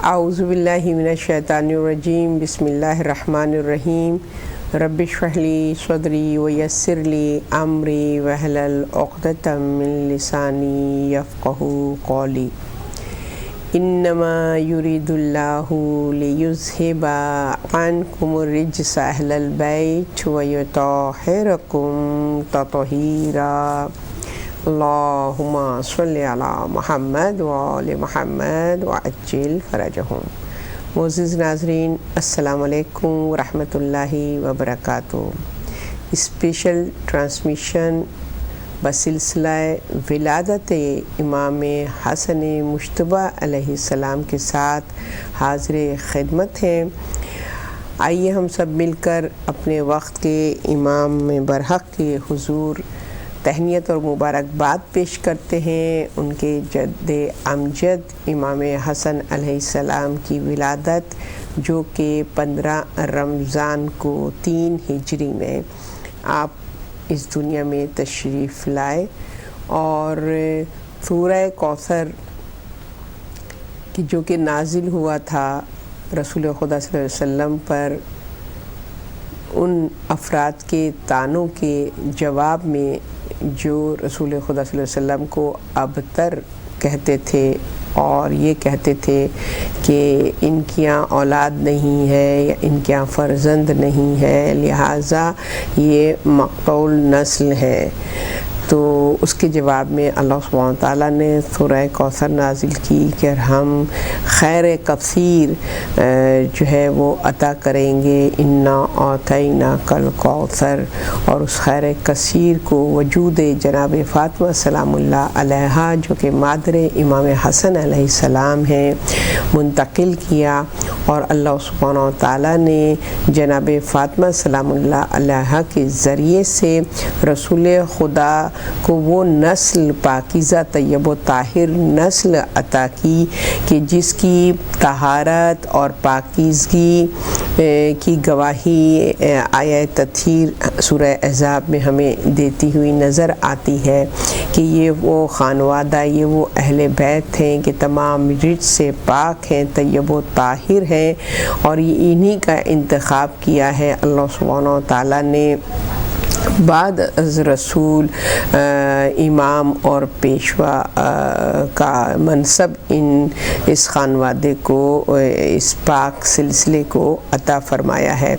اعوذ باللہ من الشیطان الرجیم بسم اللہ الرحمن الرحیم رب اشرح لی صدری ویسر لی امری واحلل عقدۃ من لسانی یفقہوا قولی انما یرید اللہ لیذہب عنکم الرجس اہل البیت ویطہرکم تطہیرا اللہم صلی علی محمد وآل محمد وعجل فرجہم۔ معزز ناظرین، السلام علیکم ورحمۃ اللہ وبرکاتہ۔ اسپیشل ٹرانسمیشن بسلسلہ ولادت امام حسن مجتبیٰ علیہ السلام کے ساتھ حاضر خدمت ہیں۔ آئیے ہم سب مل کر اپنے وقت کے امام برحق کے حضور تہنیت اور مبارکباد پیش کرتے ہیں ان کے جد امجد امام حسن علیہ السلام کی ولادت، جو کہ 15 رمضان کو 3 ہجری میں آپ اس دنیا میں تشریف لائے، اور سورہ کوثر کی جو کہ نازل ہوا تھا رسول خدا صلی اللہ علیہ وسلم پر، ان افراد کے طعنوں کے جواب میں جو رسول خدا صلی اللہ علیہ وسلم کو ابتر کہتے تھے اور یہ کہتے تھے کہ ان کی یہاں اولاد نہیں ہے یا ان کے یہاں فرزند نہیں ہے، لہٰذا یہ مقطوع نسل ہے، تو اس کے جواب میں اللہ سبحانہ وتعالیٰ نے سورہ کوثر نازل کی کہ ہم خیر کثیر جو ہے وہ عطا کریں گے، انا اعطیناک الکوثر، اور اس خیر کثیر کو وجود جناب فاطمہ سلام اللہ علیہا جو کہ مادر امام حسن علیہ السلام ہیں منتقل کیا، اور اللہ سبحانہ وتعالیٰ نے جناب فاطمہ سلام اللہ علیہا کے ذریعے سے رسول خدا کو وہ نسل پاکیزہ طیب و طاہر نسل عطا کی کہ جس کی طہارت اور پاکیزگی کی گواہی آیہ تطہیر سورہ احزاب میں ہمیں دیتی ہوئی نظر آتی ہے کہ یہ وہ خانوادہ، یہ وہ اہل بیت ہیں کہ تمام رجس سے پاک ہیں، طیب و طاہر ہیں، اور یہ انہی کا انتخاب کیا ہے اللہ سبحانہ وتعالیٰ نے بعد از رسول امام اور پیشوا کا منصب اس خانوادے کو، اس پاک سلسلے کو عطا فرمایا ہے۔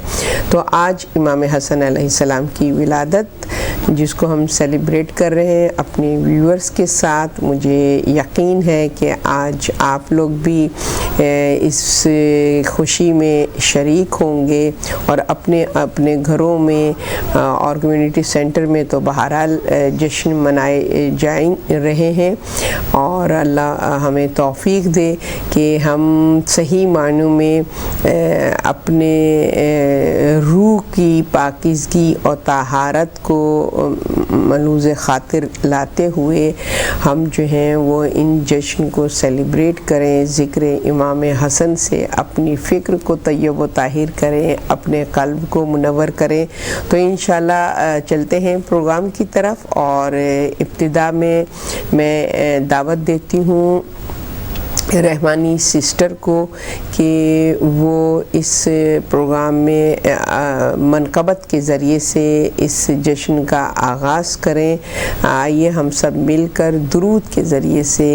تو آج امام حسن علیہ السلام کی ولادت جس کو ہم سیلیبریٹ کر رہے ہیں اپنے ویورز کے ساتھ، مجھے یقین ہے کہ آج آپ لوگ بھی اس خوشی میں شریک ہوں گے، اور اپنے اپنے گھروں میں اور کمیونٹی سینٹر میں تو بہرحال جشن منائے جائیں رہے ہیں، اور اللہ ہمیں توفیق دے کہ ہم صحیح معنوں میں اپنے روح کی پاکیزگی اور طہارت کو ملحوظ خاطر لاتے ہوئے ہم جو ہیں وہ ان جشن کو سیلیبریٹ کریں، ذکر امام حسن سے اپنی فکر کو طیب و طاہر کریں، اپنے قلب کو منور کریں۔ تو انشاءاللہ چلتے ہیں پروگرام کی طرف، اور ابتدا میں دعوت دیتی ہوں رحمانی سسٹر کو کہ وہ اس پروگرام میں منقبت کے ذریعے سے اس جشن کا آغاز کریں۔ آئیے ہم سب مل کر درود کے ذریعے سے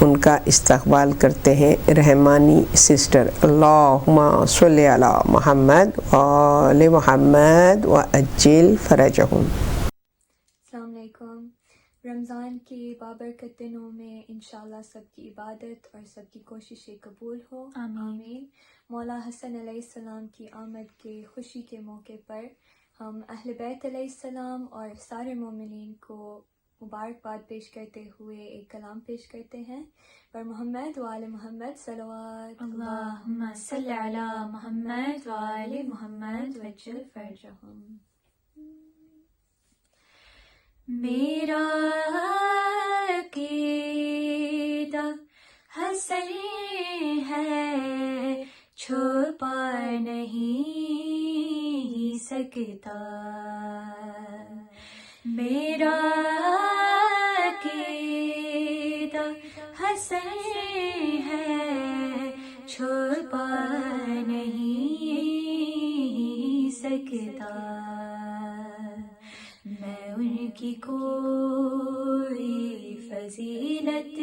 ان کا استقبال کرتے ہیں۔ رحمانی سسٹر، اللہم صلی علی محمد وآل محمد وعجل فرجہم۔ السلام علیکم۔ رمضان کے بابرکت دنوں میں انشاءاللہ سب کی عبادت اور سب کی کوششیں قبول ہو، آمین۔ مولا حسن علیہ السلام کی آمد کے خوشی کے موقع پر ہم اہل بیت علیہ السلام اور سارے مومنین کو مبارکباد پیش کرتے ہوئے ایک کلام پیش کرتے ہیں پر محمد وآل محمد صلوات اللہم صلی علی محمد وآل محمد وجل فرجہم۔ میرا عقیدہ حسنی ہے، چھپا نہیں سکتا، میرا عقیدہ حسنی ہے، چھپا نہیں سکتا، میں ان کی کوئی فضیلت،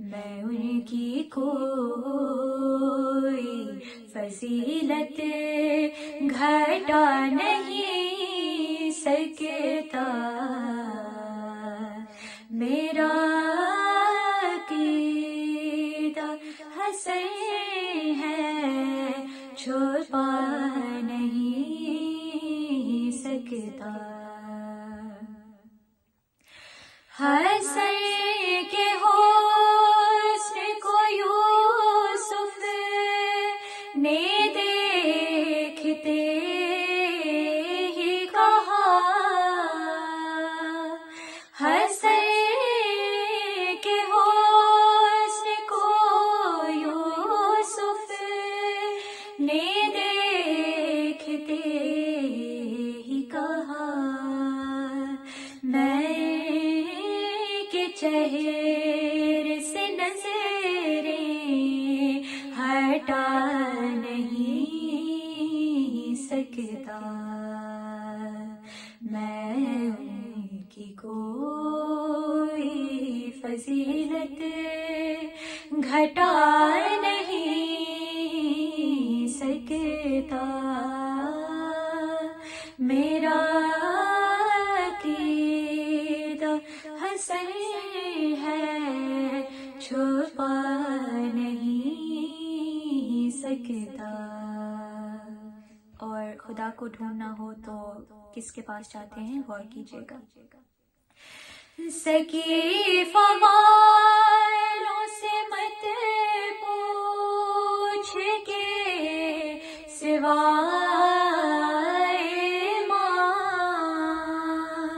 میں ان کی کوئی فضیلت گھٹا نہیں سکتا، میرا عقیدہ حسن ہے چھپا نہیں سکتا، حسن کے حسن کو یوسف نے دیکھتے ہی کہا، حسن کے حسن کو یوسف نے دیکھتے ہی کہا، میں کے چہرے سے نظریں ہٹا نہیں سکتا، میں ان کی کوئی فضیلت گھٹا نہیں سکتا، میرا عقیدہ حسن ہے چھپا نہیں سکتا۔ اور خدا کو ڈھونڈنا ہو تو کس کے پاس جاتے ہیں؟ غور کیجیے گا، سقیف والوں سے مت پوچھ کے سوائے ماں،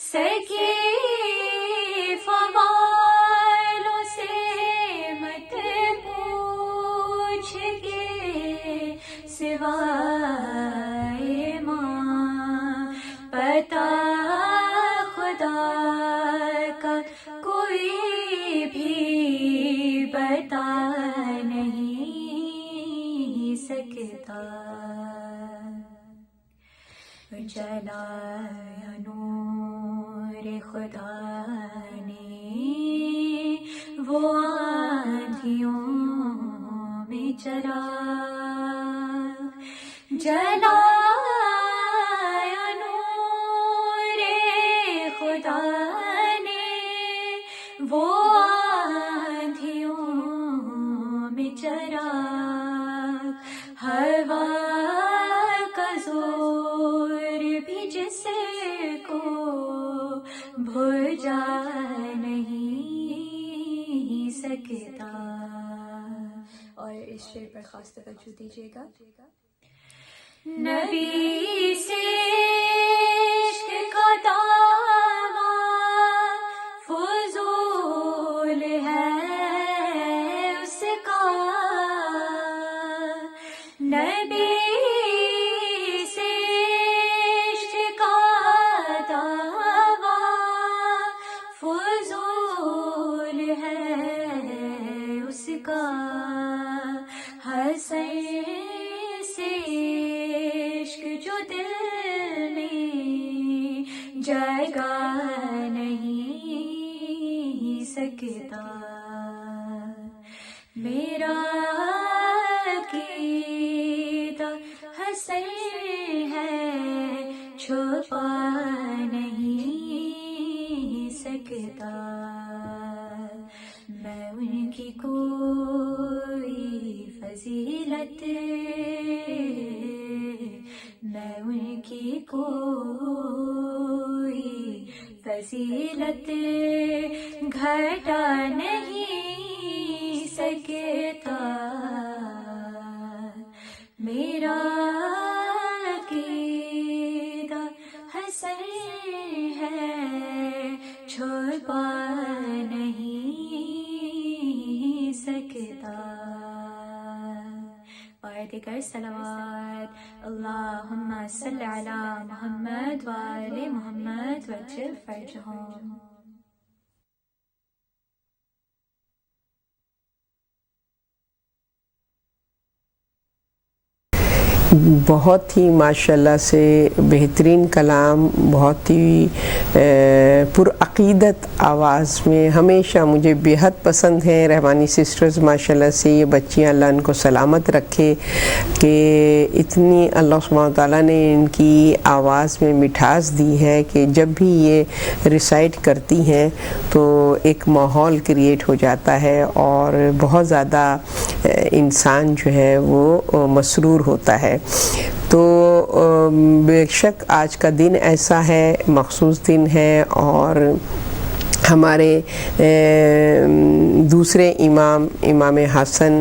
سقیف والوں سے مت پوچھ کے سوائے ماں، پتہ خدا کا کوئی بھی بتا نہیں سکتا، جلایا نور خدا نے وہ آندھیوں میں چلا، جلایا نور خدا نے وہ آندھیوں میں چلا، ہوا کا زور بھی جس کو بھجا نہیں سکتا۔ اور اس شعر پر خاص توجہ دیجیے گا، نبی سے عشق کا دعویٰ فضول ہے اس کا، نبی سے عشق کا دعویٰ فضول ہے اس کا، حسن سے عشق جو دل میں جگہ نہیں سکتا، میرا عقیدہ حسن ہے چھپا نہیں سکتا، میں ان کی کوئی فضیلت، میں ان کی کوئی فضیلت گھٹا نہیں سکتا، میرا عقیدہ حسن ہے چھپا نہیں سکتا۔ اور دیگر صلوات، اللہم صلی علی محمد وآل محمد وجل فرجہم۔ بہت ہی ماشاءاللہ سے بہترین کلام، بہت ہی پرعقیدت آواز میں ہمیشہ مجھے بےحد پسند ہیں رحمانی سسٹرز ماشاءاللہ سے. یہ بچیاں اللہ ان کو سلامت رکھے کہ اتنی اللہ سبحانہ تعالیٰ نے ان کی آواز میں مٹھاس دی ہے کہ جب بھی یہ ریسائٹ کرتی ہیں تو ایک ماحول کریٹ ہو جاتا ہے اور بہت زیادہ انسان جو ہے وہ مسرور ہوتا ہے. تو بے شک آج کا دن ایسا ہے، مخصوص دن ہے، اور ہمارے دوسرے امام حسن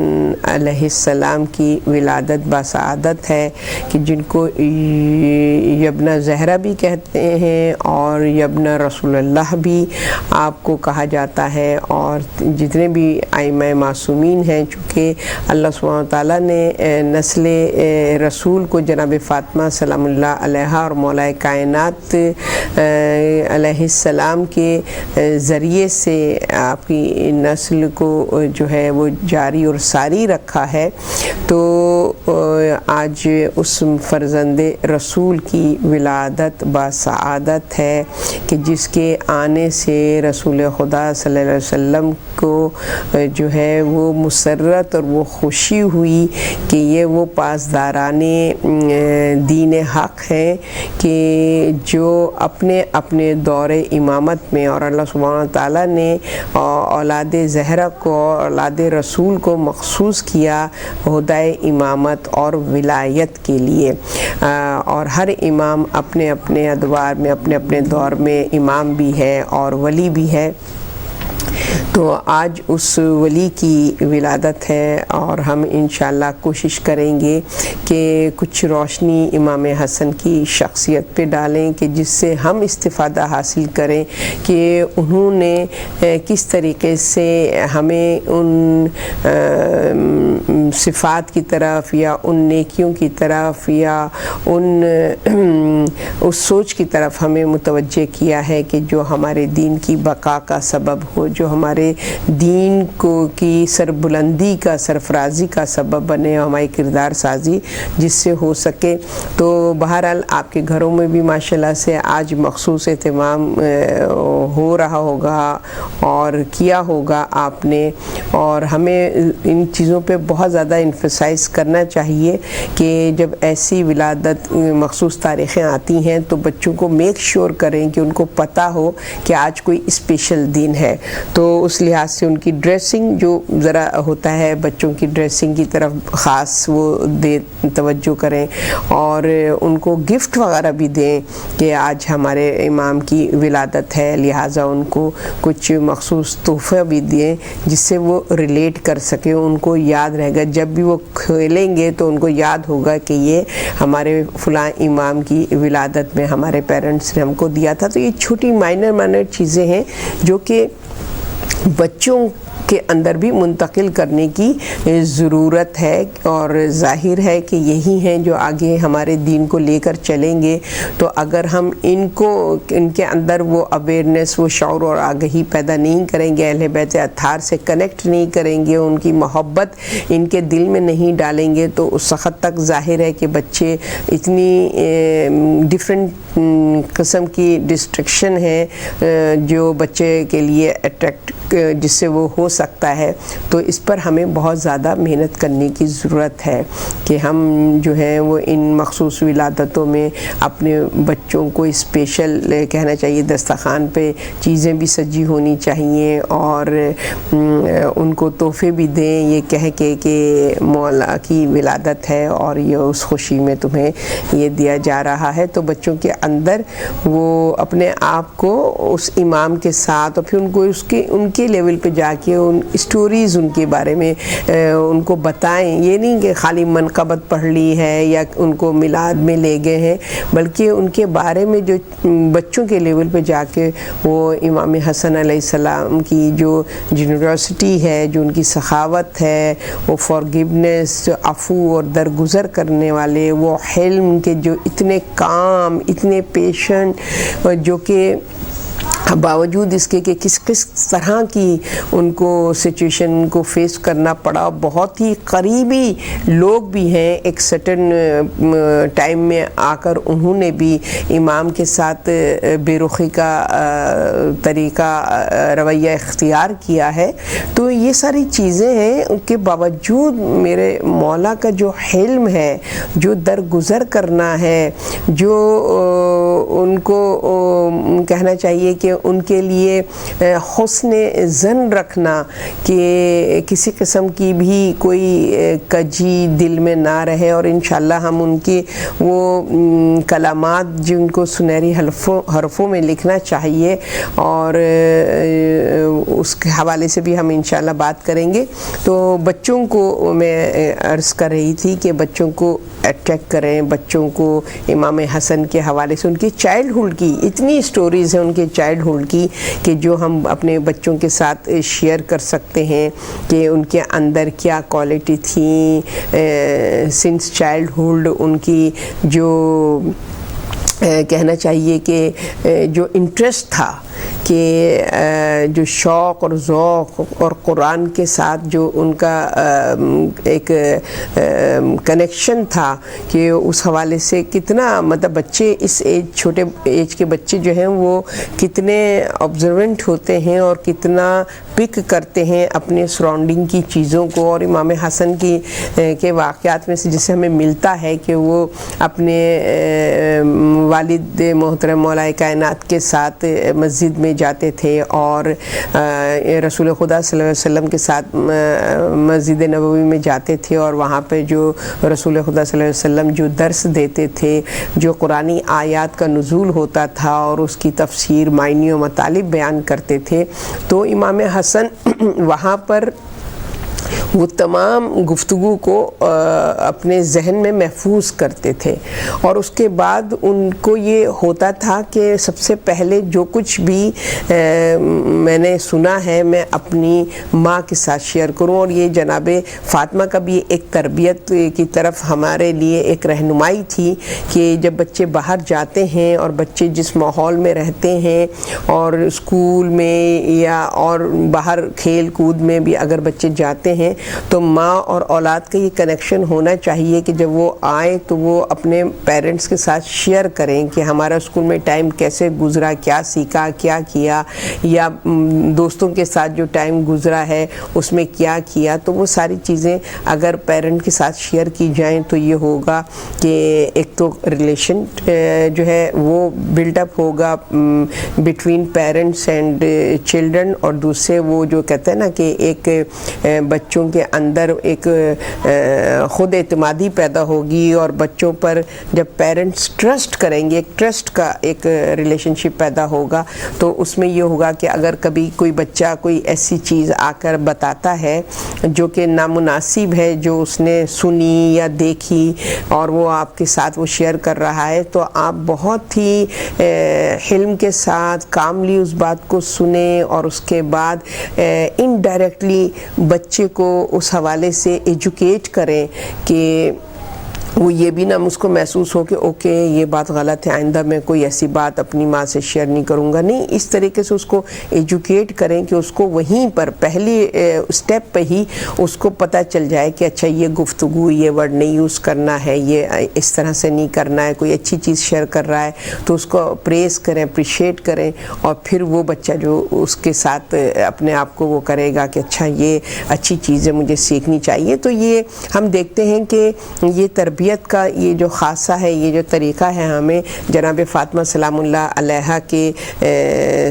علیہ السلام کی ولادت بسعادت ہے کہ جن کو یبنہ زہرا بھی کہتے ہیں اور یبنہ رسول اللہ بھی آپ کو کہا جاتا ہے. اور جتنے بھی ائمہ معصومین ہیں، چونکہ اللہ سبحانہ تعالیٰ نے نسل رسول کو جناب فاطمہ سلام اللہ علیہا اور مولا کائنات علیہ السلام کے ذریعے سے آپ کی نسل کو جو ہے وہ جاری اور ساری رکھا ہے. تو آج اس فرزند رسول کی ولادت بسعادت ہے کہ جس کے آنے سے رسول خدا صلی اللہ علیہ وسلم کو جو ہے وہ مسرت اور وہ خوشی ہوئی کہ یہ وہ پاسداران دین حق ہیں کہ جو اپنے دور امامت میں، اور اللہ سبحانہ تعالیٰ نے اولاد زہرا کو، اولاد رسول کو مخصوص کیا عہدۂ امامت اور ولایت کے لیے. اور ہر امام اپنے اپنے ادوار میں، اپنے دور میں امام بھی ہے اور ولی بھی ہے. تو آج اس ولی کی ولادت ہے اور ہم انشاءاللہ کوشش کریں گے کہ کچھ روشنی امام حسن کی شخصیت پہ ڈالیں کہ جس سے ہم استفادہ حاصل کریں کہ انہوں نے کس طریقے سے ہمیں ان صفات کی طرف یا ان نیکیوں کی طرف یا اس سوچ کی طرف ہمیں متوجہ کیا ہے کہ جو ہمارے دین کی بقا کا سبب ہو، جو ہمارے دین کی سربلندی کا، سرفرازی کا سبب بنے، ہماری کردار سازی جس سے ہو سکے. تو بہرحال آپ کے گھروں میں بھی ماشاءاللہ سے آج مخصوص اہتمام ہو رہا ہوگا اور کیا ہوگا آپ نے، اور ہمیں ان چیزوں پہ بہت زیادہ انفسائز کرنا چاہیے کہ جب ایسی ولادت مخصوص تاریخیں آتی ہیں تو بچوں کو میک شور کریں کہ ان کو پتہ ہو کہ آج کوئی اسپیشل دن ہے. تو اس لحاظ سے ان کی ڈریسنگ جو ذرا ہوتا ہے، بچوں کی ڈریسنگ کی طرف خاص وہ توجہ کریں اور ان کو گفٹ وغیرہ بھی دیں کہ آج ہمارے امام کی ولادت ہے، لہٰذا ان کو کچھ مخصوص تحفہ بھی دیں جس سے وہ ریلیٹ کر سکیں، ان کو یاد رہے گا. جب بھی وہ کھیلیں گے تو ان کو یاد ہوگا کہ یہ ہمارے فلاں امام کی ولادت میں ہمارے پیرنٹس نے ہم کو دیا تھا. تو یہ چھوٹی مائنر چیزیں ہیں جو کہ بچوں کے اندر بھی منتقل کرنے کی ضرورت ہے، اور ظاہر ہے کہ یہی ہیں جو آگے ہمارے دین کو لے کر چلیں گے. تو اگر ہم ان کے اندر وہ اویئرنیس، وہ شعور اور آگہی پیدا نہیں کریں گے، اہل بیت اطہار سے کنیکٹ نہیں کریں گے، ان کی محبت ان کے دل میں نہیں ڈالیں گے، تو اس وقت تک ظاہر ہے کہ بچے اتنی ڈیفرنٹ قسم کی ڈسٹریکشن ہے جو بچے کے لیے اٹریکٹ جس سے وہ ہو سکتا ہے. تو اس پر ہمیں بہت زیادہ محنت کرنے کی ضرورت ہے کہ ہم جو ہیں وہ ان مخصوص ولادتوں میں اپنے بچوں کو اسپیشل کہنا چاہیے، دسترخوان پہ چیزیں بھی سجی ہونی چاہیے اور ان کو تحفے بھی دیں یہ کہہ کے کہ مولا کی ولادت ہے اور یہ اس خوشی میں تمہیں یہ دیا جا رہا ہے. تو بچوں کے اندر وہ اپنے آپ کو اس امام کے ساتھ، اور پھر ان کو ان کے لیول پہ جا کے ان اسٹوریز ان کے بارے میں ان کو بتائیں. یہ نہیں کہ خالی منقبت پڑھ لی ہے یا ان کو میلاد میں لے گئے ہیں، بلکہ ان کے بارے میں جو بچوں کے لیول پہ جا کے وہ امام حسن علیہ السلام کی جو جنراسٹی ہے، جو ان کی سخاوت ہے، وہ فارگیونیس، عفو اور درگزر کرنے والے، وہ حلم کے جو اتنے کام، اتنے پیشنٹ، جو کہ باوجود اس کے کہ کس طرح کی ان کو سچویشن کو فیس کرنا پڑا. بہت ہی قریبی لوگ بھی ہیں, ایک سٹن ٹائم میں آ کر انہوں نے بھی امام کے ساتھ بے رخی کا طریقہ رویہ اختیار کیا ہے. تو یہ ساری چیزیں ہیں, ان کے باوجود میرے مولا کا جو حلم ہے, جو درگزر کرنا ہے, جو ان کو کہنا چاہیے کہ ان کے لیے حسن ظن رکھنا کہ کسی قسم کی بھی کوئی کجی دل میں نہ رہے, اور انشاءاللہ ہم ان کی وہ کلمات جن کو سنہری حرفوں میں لکھنا چاہیے, اور اس کے حوالے سے بھی ہم انشاءاللہ بات کریں گے. تو بچوں کو میں عرض کر رہی تھی کہ بچوں کو اٹریکٹ کریں, بچوں کو امام حسن کے حوالے سے ان کی چائلڈہڈ کی اتنی سٹوریز ہیں ان کے چائلڈہڈ کی کہ جو ہم اپنے بچوں کے ساتھ شیئر کر سکتے ہیں کہ ان کے اندر کیا کوالٹی تھیں سنس چائلڈہڈ, ان کی جو کہنا چاہیے کہ جو انٹرسٹ تھا, کہ جو شوق اور ذوق اور قرآن کے ساتھ جو ان کا ایک کنیکشن تھا, کہ اس حوالے سے کتنا مطلب بچے اس ایج چھوٹے ایج کے بچے جو ہیں وہ کتنے آبزروینٹ ہوتے ہیں اور کتنا پک کرتے ہیں اپنے سراؤنڈنگ کی چیزوں کو. اور امام حسن کے واقعات میں سے جسے ہمیں ملتا ہے کہ وہ اپنے والد محترم مولا کائنات کے ساتھ مسجد میں جاتے تھے, اور رسول خدا صلی اللہ علیہ وسلم کے ساتھ مسجد نبوی میں جاتے تھے, اور وہاں پہ جو رسول خدا صلی اللہ علیہ وسلم جو درس دیتے تھے, جو قرآنی آیات کا نزول ہوتا تھا اور اس کی تفسیر معنی و مطالب بیان کرتے تھے, تو امام حسن وہاں پر وہ تمام گفتگو کو اپنے ذہن میں محفوظ کرتے تھے. اور اس کے بعد ان کو یہ ہوتا تھا کہ سب سے پہلے جو کچھ بھی میں نے سنا ہے میں اپنی ماں کے ساتھ شیئر کروں. اور یہ جناب فاطمہ کا بھی ایک تربیت کی طرف ہمارے لیے ایک رہنمائی تھی کہ جب بچے باہر جاتے ہیں اور بچے جس ماحول میں رہتے ہیں, اور اسکول میں یا اور باہر کھیل کود میں بھی اگر بچے جاتے ہیں, تو ماں اور اولاد کا یہ کنیکشن ہونا چاہیے کہ جب وہ آئیں تو وہ اپنے پیرنٹس کے ساتھ شیئر کریں کہ ہمارا اسکول میں ٹائم کیسے گزرا, کیا سیکھا, کیا کیا, یا دوستوں کے ساتھ جو ٹائم گزرا ہے اس میں کیا کیا. تو وہ ساری چیزیں اگر پیرنٹ کے ساتھ شیئر کی جائیں تو یہ ہوگا کہ ایک تو ریلیشن جو ہے وہ بلڈ اپ ہوگا بٹوین پیرنٹس اینڈ چلڈرن, اور دوسرے وہ جو کہتے ہیں نا کہ ایک بچوں کے اندر ایک خود اعتمادی پیدا ہوگی, اور بچوں پر جب پیرنٹس ٹرسٹ کریں گے, ایک ٹرسٹ کا ایک ریلیشن شپ پیدا ہوگا. تو اس میں یہ ہوگا کہ اگر کبھی کوئی بچہ کوئی ایسی چیز آ کر بتاتا ہے جو کہ نامناسب ہے, جو اس نے سنی یا دیکھی, اور وہ آپ کے ساتھ وہ شیئر کر رہا ہے, تو آپ بہت ہی حلم کے ساتھ کاملی اس بات کو سنیں, اور اس کے بعد انڈائریکٹلی بچے کو اس حوالے سے ایجوکیٹ کریں کہ وہ یہ بھی نہ اس کو محسوس ہو کہ اوکے یہ بات غلط ہے, آئندہ میں کوئی ایسی بات اپنی ماں سے شیئر نہیں کروں گا. نہیں, اس طریقے سے اس کو ایجوکیٹ کریں کہ اس کو وہیں پر پہلی اسٹیپ پہ ہی اس کو پتہ چل جائے کہ اچھا یہ گفتگو, یہ ورڈ نہیں یوز کرنا ہے, یہ اس طرح سے نہیں کرنا ہے. کوئی اچھی چیز شیئر کر رہا ہے تو اس کو پریز کریں, اپریشیٹ کریں, اور پھر وہ بچہ جو اس کے ساتھ اپنے آپ کو وہ کرے گا کہ اچھا یہ اچھی چیز ہے, مجھے سیکھنی چاہیے. تو یہ ہم دیکھتے ہیں کہ یہ تربیت کا یہ جو خاصہ ہے, یہ جو طریقہ ہے, ہمیں جناب فاطمہ سلام اللہ علیہا کے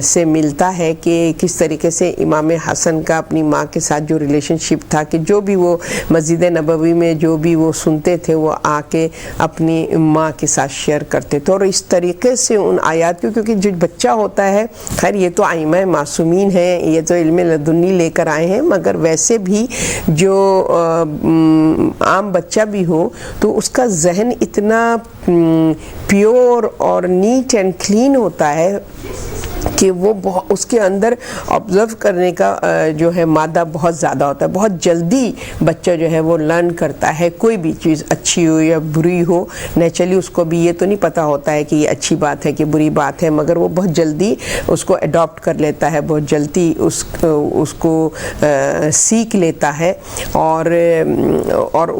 سے ملتا ہے کہ کس طریقے سے امام حسن کا اپنی ماں کے ساتھ جو ریلیشن شپ تھا, کہ جو بھی وہ مسجد نبوی میں جو بھی وہ سنتے تھے وہ آ کے اپنی ماں کے ساتھ شیئر کرتے تھے. اور اس طریقے سے ان آیات کو, کیونکہ جو بچہ ہوتا ہے, خیر یہ تو ائمہ معصومین ہیں, یہ تو علم لدنی لے کر آئے ہیں, مگر ویسے بھی جو عام بچہ بھی ہو تو اس کا ذہن اتنا پیور اور نیٹ اینڈ کلین ہوتا ہے کہ وہ اس کے اندر آبزرو کرنے کا جو ہے مادہ بہت زیادہ ہوتا ہے. بہت جلدی بچہ جو ہے وہ لرن کرتا ہے, کوئی بھی چیز اچھی ہو یا بری ہو. نیچرلی اس کو بھی یہ تو نہیں پتہ ہوتا ہے کہ یہ اچھی بات ہے کہ بری بات ہے, مگر وہ بہت جلدی اس کو اڈاپٹ کر لیتا ہے, بہت جلدی اس کو سیکھ لیتا ہے. اور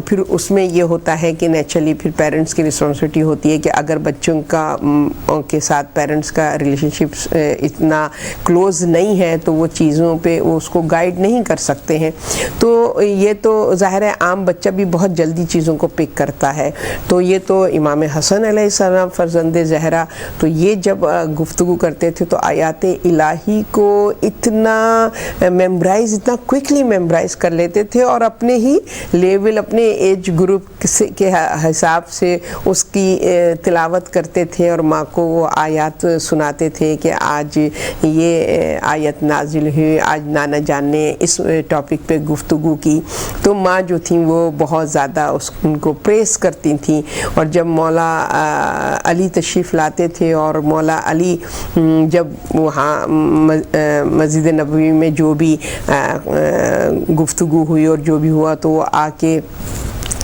پھر اس میں یہ ہوتا ہے کہ نیچرلی پھر پیرنٹس کی رسپانسبلٹی ہوتی ہے کہ اگر بچوں کے ساتھ پیرنٹس کا ریلیشن شپ اتنا کلوز نہیں ہے تو وہ چیزوں پہ وہ اس کو گائیڈ نہیں کر سکتے ہیں. تو یہ تو ظاہر ہے عام بچہ بھی بہت جلدی چیزوں کو پک کرتا ہے. تو یہ تو امام حسن علیہ السلام فرزند زہرا, تو یہ جب گفتگو کرتے تھے تو آیات الہی کو اتنا میمورائز, اتنا کوئکلی میمورائز کر لیتے تھے, اور اپنے ہی لیول, اپنے ایج گروپ کے حساب سے اس کی تلاوت کرتے تھے, اور ماں کو وہ آیات سناتے تھے کہ آج یہ آیت نازل ہوئی, آج نانا جان نے اس ٹاپک پہ گفتگو کی. تو ماں جو تھیں وہ بہت زیادہ ان کو پریس کرتی تھیں. اور جب مولا علی تشریف لاتے تھے, اور مولا علی جب وہاں مسجد نبوی میں جو بھی گفتگو ہوئی اور جو بھی ہوا, تو وہ آ کے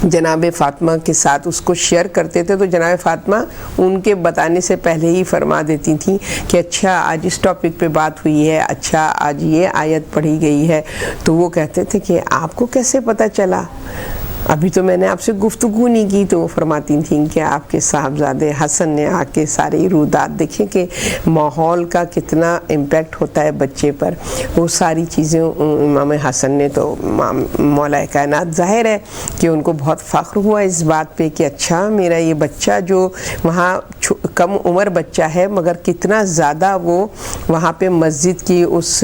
جناب فاطمہ کے ساتھ اس کو شیئر کرتے تھے. تو جناب فاطمہ ان کے بتانے سے پہلے ہی فرما دیتی تھیں کہ اچھا آج اس ٹاپک پہ بات ہوئی ہے, اچھا آج یہ آیت پڑھی گئی ہے. تو وہ کہتے تھے کہ آپ کو کیسے پتہ چلا, ابھی تو میں نے آپ سے گفتگو نہیں کی. تو وہ فرماتی تھیں کہ آپ کے صاحبزادے حسن نے آ کے ساری رودات دیکھیں کہ ماحول کا کتنا امپیکٹ ہوتا ہے بچے پر. وہ ساری چیزیں امام حسن نے, تو مولا کائنات ظاہر ہے کہ ان کو بہت فخر ہوا اس بات پہ کہ اچھا میرا یہ بچہ جو وہاں کم عمر بچہ ہے, مگر کتنا زیادہ وہ وہاں پہ مسجد کی اس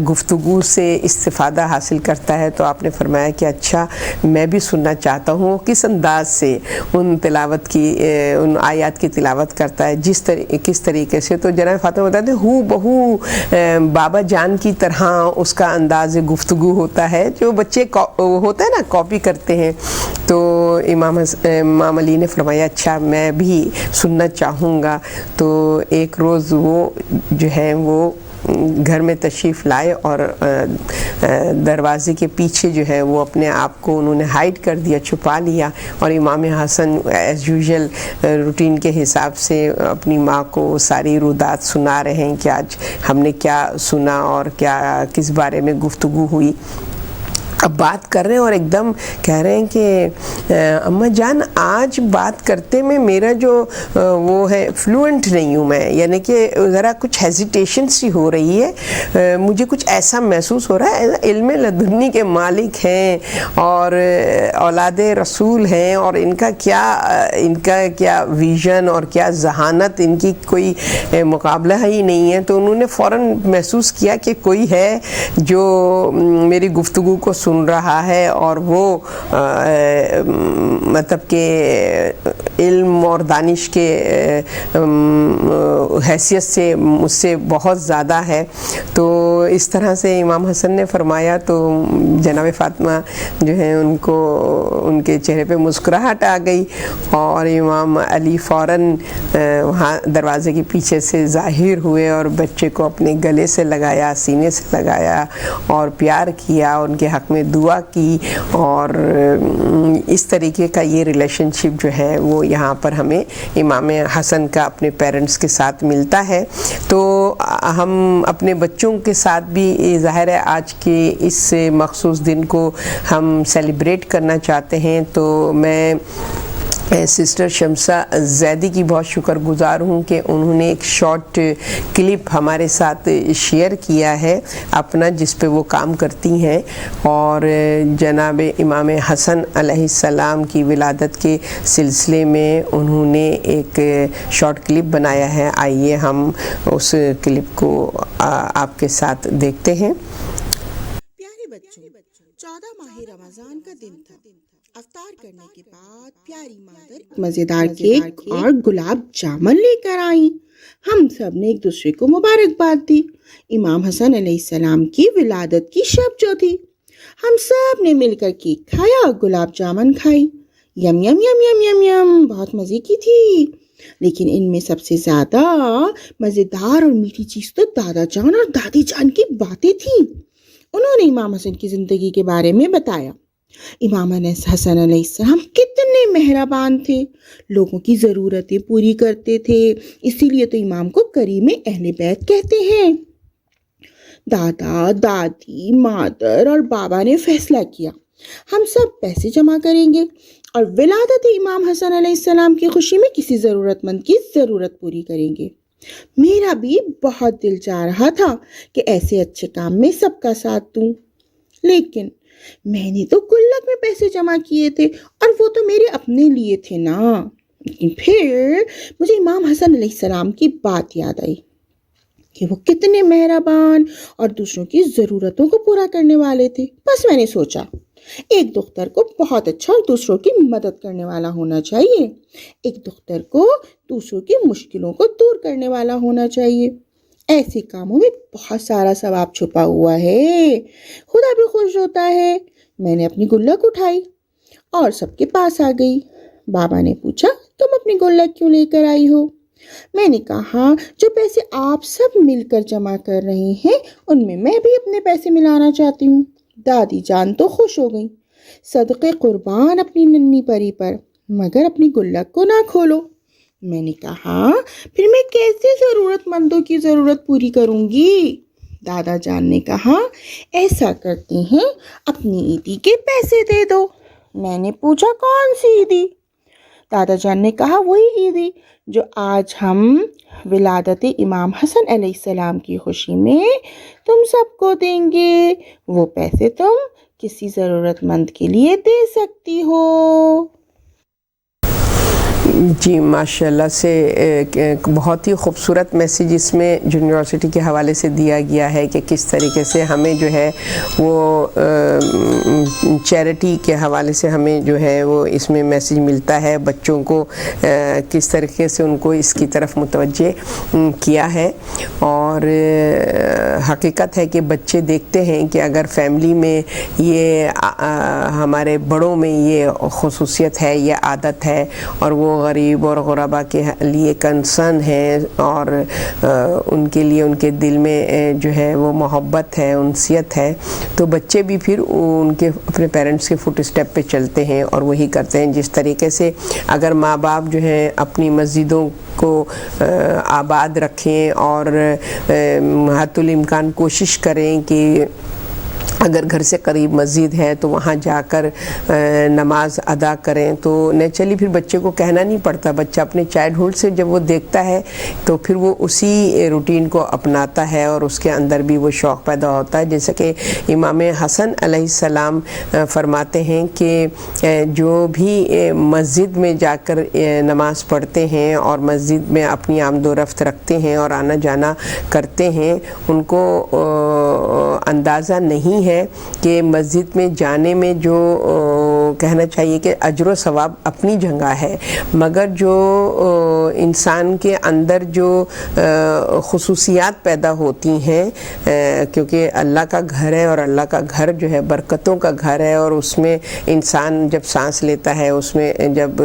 گفتگو سے استفادہ حاصل کرتا ہے. تو آپ نے فرمایا کہ اچھا میں بھی سننا چاہتا ہوں کس انداز سے ان آیات کی تلاوت کرتا ہے, کس طریقے سے. تو جناب فاطمہ بتاتے ہیں بہو بابا جان کی طرح اس کا انداز گفتگو ہوتا ہے, جو بچے ہوتا ہے نا کاپی کرتے ہیں. تو امام علی نے فرمایا اچھا میں بھی سننا چاہوں گا. تو ایک روز وہ جو ہے وہ گھر میں تشریف لائے, اور دروازے کے پیچھے جو ہے وہ اپنے آپ کو انہوں نے ہائیڈ کر دیا, چھپا لیا. اور امام حسن ایز یوزول روٹین کے حساب سے اپنی ماں کو ساری رودات سنا رہے ہیں کہ آج ہم نے کیا سنا اور کیا کس بارے میں گفتگو ہوئی. اب بات کر رہے ہیں اور ایک دم کہہ رہے ہیں کہ اماں جان آج بات کرتے میں میرا جو وہ ہے فلوئنٹ نہیں ہوں میں, یعنی کہ ذرا کچھ ہیزیٹیشن سی ہو رہی ہے, مجھے کچھ ایسا محسوس ہو رہا ہے علم لدنی کے مالک ہیں اور اولاد رسول ہیں, اور ان کا کیا ویژن اور کیا ذہانت, ان کی کوئی مقابلہ ہی نہیں ہے. تو انہوں نے فوراً محسوس کیا کہ کوئی ہے جو میری گفتگو کو سن رہا ہے, اور وہ مطلب کہ علم اور دانش کے حیثیت سے مجھ سے بہت زیادہ ہے. تو اس طرح سے امام حسن نے فرمایا. تو جناب فاطمہ جو ہے ان کے چہرے پہ مسکراہٹ آ گئی, اور امام علی فوراً وہاں دروازے کے پیچھے سے ظاہر ہوئے, اور بچے کو اپنے گلے سے لگایا, سینے سے لگایا, اور پیار کیا, ان کے حق میں دعا کی. اور اس طریقے کا یہ ریلیشن شپ جو ہے وہ یہاں پر ہمیں امام حسن کا اپنے پیرنٹس کے ساتھ ملتا ہے. تو ہم اپنے بچوں کے ساتھ بھی ظاہر ہے آج کے اس مخصوص دن کو ہم سیلیبریٹ کرنا چاہتے ہیں. تو میں سسٹر شمسہ زیدی کی بہت شکر گزار ہوں کہ انہوں نے ایک شارٹ کلپ ہمارے ساتھ شیئر کیا ہے اپنا, جس پہ وہ کام کرتی ہیں, اور جناب امام حسن علیہ السلام کی ولادت کے سلسلے میں انہوں نے ایک شارٹ کلپ بنایا ہے. آئیے ہم اس کلپ کو آپ کے ساتھ دیکھتے ہیں. پیارے بچوں, 14 ماہ رمضان کا دن تھا. افطار کرنے کے بعد پیاری مادر مزیدار کیک اور گلاب جامن لے کر آئیں. ہم سب نے ایک دوسرے کو مبارکباد دی. امام حسن علیہ السلام کی ولادت کی شب جو تھی, ہم سب نے مل کر کیک کھایا اور گلاب جامن کھائی. M M M M M M, بہت مزے کی تھی. لیکن ان میں سب سے زیادہ مزیدار اور میٹھی چیز تو دادا جان اور دادی جان کی باتیں تھیں۔ انہوں نے امام حسن کی زندگی کے بارے میں بتایا۔ امام حسن علیہ السلام کتنے مہربان تھے، لوگوں کی ضرورتیں پوری کرتے تھے، اسی لیے تو امام کو کریم اہل بیت کہتے ہیں۔ دادا، دادی، مادر اور بابا نے فیصلہ کیا ہم سب پیسے جمع کریں گے اور ولادت امام حسن علیہ السلام کی خوشی میں کسی ضرورت مند کی ضرورت پوری کریں گے۔ میرا بھی بہت دل چاہ رہا تھا کہ ایسے اچھے کام میں سب کا ساتھ دوں، لیکن میں نے تو گلک میں پیسے جمع کیے تھے اور وہ تو میرے اپنے لیے تھے نا۔ لیکن پھر مجھے امام حسن علیہ السلام کی بات یاد آئی کہ وہ کتنے مہربان اور دوسروں کی ضرورتوں کو پورا کرنے والے تھے۔ بس میں نے سوچا ایک دختر کو بہت اچھا اور دوسروں کی مدد کرنے والا ہونا چاہیے، ایک دختر کو دوسروں کی مشکلوں کو دور کرنے والا ہونا چاہیے۔ ایسے کاموں میں بہت سارا ثواب چھپا ہوا ہے، خدا بھی خوش ہوتا ہے۔ میں نے اپنی گلک اٹھائی اور سب کے پاس آ گئی۔ بابا نے پوچھا تم اپنی گلک کیوں لے کر آئی ہو؟ میں نے کہا جو پیسے آپ سب مل کر جمع کر رہے ہیں ان میں بھی اپنے پیسے ملانا چاہتی ہوں۔ دادی جان تو خوش ہو گئی، صدقے قربان اپنی ننھی پری پر، مگر اپنی گلک کو نہ کھولو۔ میں نے کہا پھر میں کیسے ضرورت مندوں کی ضرورت پوری کروں گی؟ دادا جان نے کہا ایسا کرتے ہیں اپنی عیدی کے پیسے دے دو۔ میں نے پوچھا کون سی عیدی؟ دادا جان نے کہا وہی عیدی جو آج ہم ولادت امام حسن علیہ السلام کی خوشی میں تم سب کو دیں گے، وہ پیسے تم کسی ضرورت مند کے لیے دے سکتی ہو۔ جی ماشاءاللہ سے ایک بہت ہی خوبصورت میسیج اس میں یونیورسٹی کے حوالے سے دیا گیا ہے کہ کس طریقے سے ہمیں جو ہے وہ چیریٹی کے حوالے سے ہمیں جو ہے وہ اس میں میسیج ملتا ہے، بچوں کو کس طریقے سے ان کو اس کی طرف متوجہ کیا ہے۔ اور حقیقت ہے کہ بچے دیکھتے ہیں کہ اگر فیملی میں یہ ہمارے بڑوں میں یہ خصوصیت ہے، یہ عادت ہے اور وہ غریب اور غربا کے لیے کنسرن ہے اور ان کے لیے ان کے دل میں جو ہے وہ محبت ہے، انسیت ہے، تو بچے بھی پھر ان کے اپنے پیرنٹس کے فٹ اسٹیپ پہ چلتے ہیں اور وہی کرتے ہیں۔ جس طریقے سے اگر ماں باپ جو ہیں اپنی مسجدوں کو آباد رکھیں اور حتی الامکان کوشش کریں کہ اگر گھر سے قریب مسجد ہے تو وہاں جا کر نماز ادا کریں، تو نیچرلی پھر بچے کو کہنا نہیں پڑتا، بچہ اپنے چائلڈہڈ سے جب وہ دیکھتا ہے تو پھر وہ اسی روٹین کو اپناتا ہے اور اس کے اندر بھی وہ شوق پیدا ہوتا ہے۔ جیسا کہ امام حسن علیہ السلام فرماتے ہیں کہ جو بھی مسجد میں جا کر نماز پڑھتے ہیں اور مسجد میں اپنی آمد و رفت رکھتے ہیں اور آنا جانا کرتے ہیں، ان کو اندازہ نہیں ہے کہ مسجد میں جانے میں جو کہنا چاہیے کہ اجر و ثواب اپنی جگہ ہے، مگر جو انسان کے اندر جو خصوصیات پیدا ہوتی ہیں، کیونکہ اللہ کا گھر ہے اور اللہ کا گھر جو ہے برکتوں کا گھر ہے، اور اس میں انسان جب سانس لیتا ہے، اس میں جب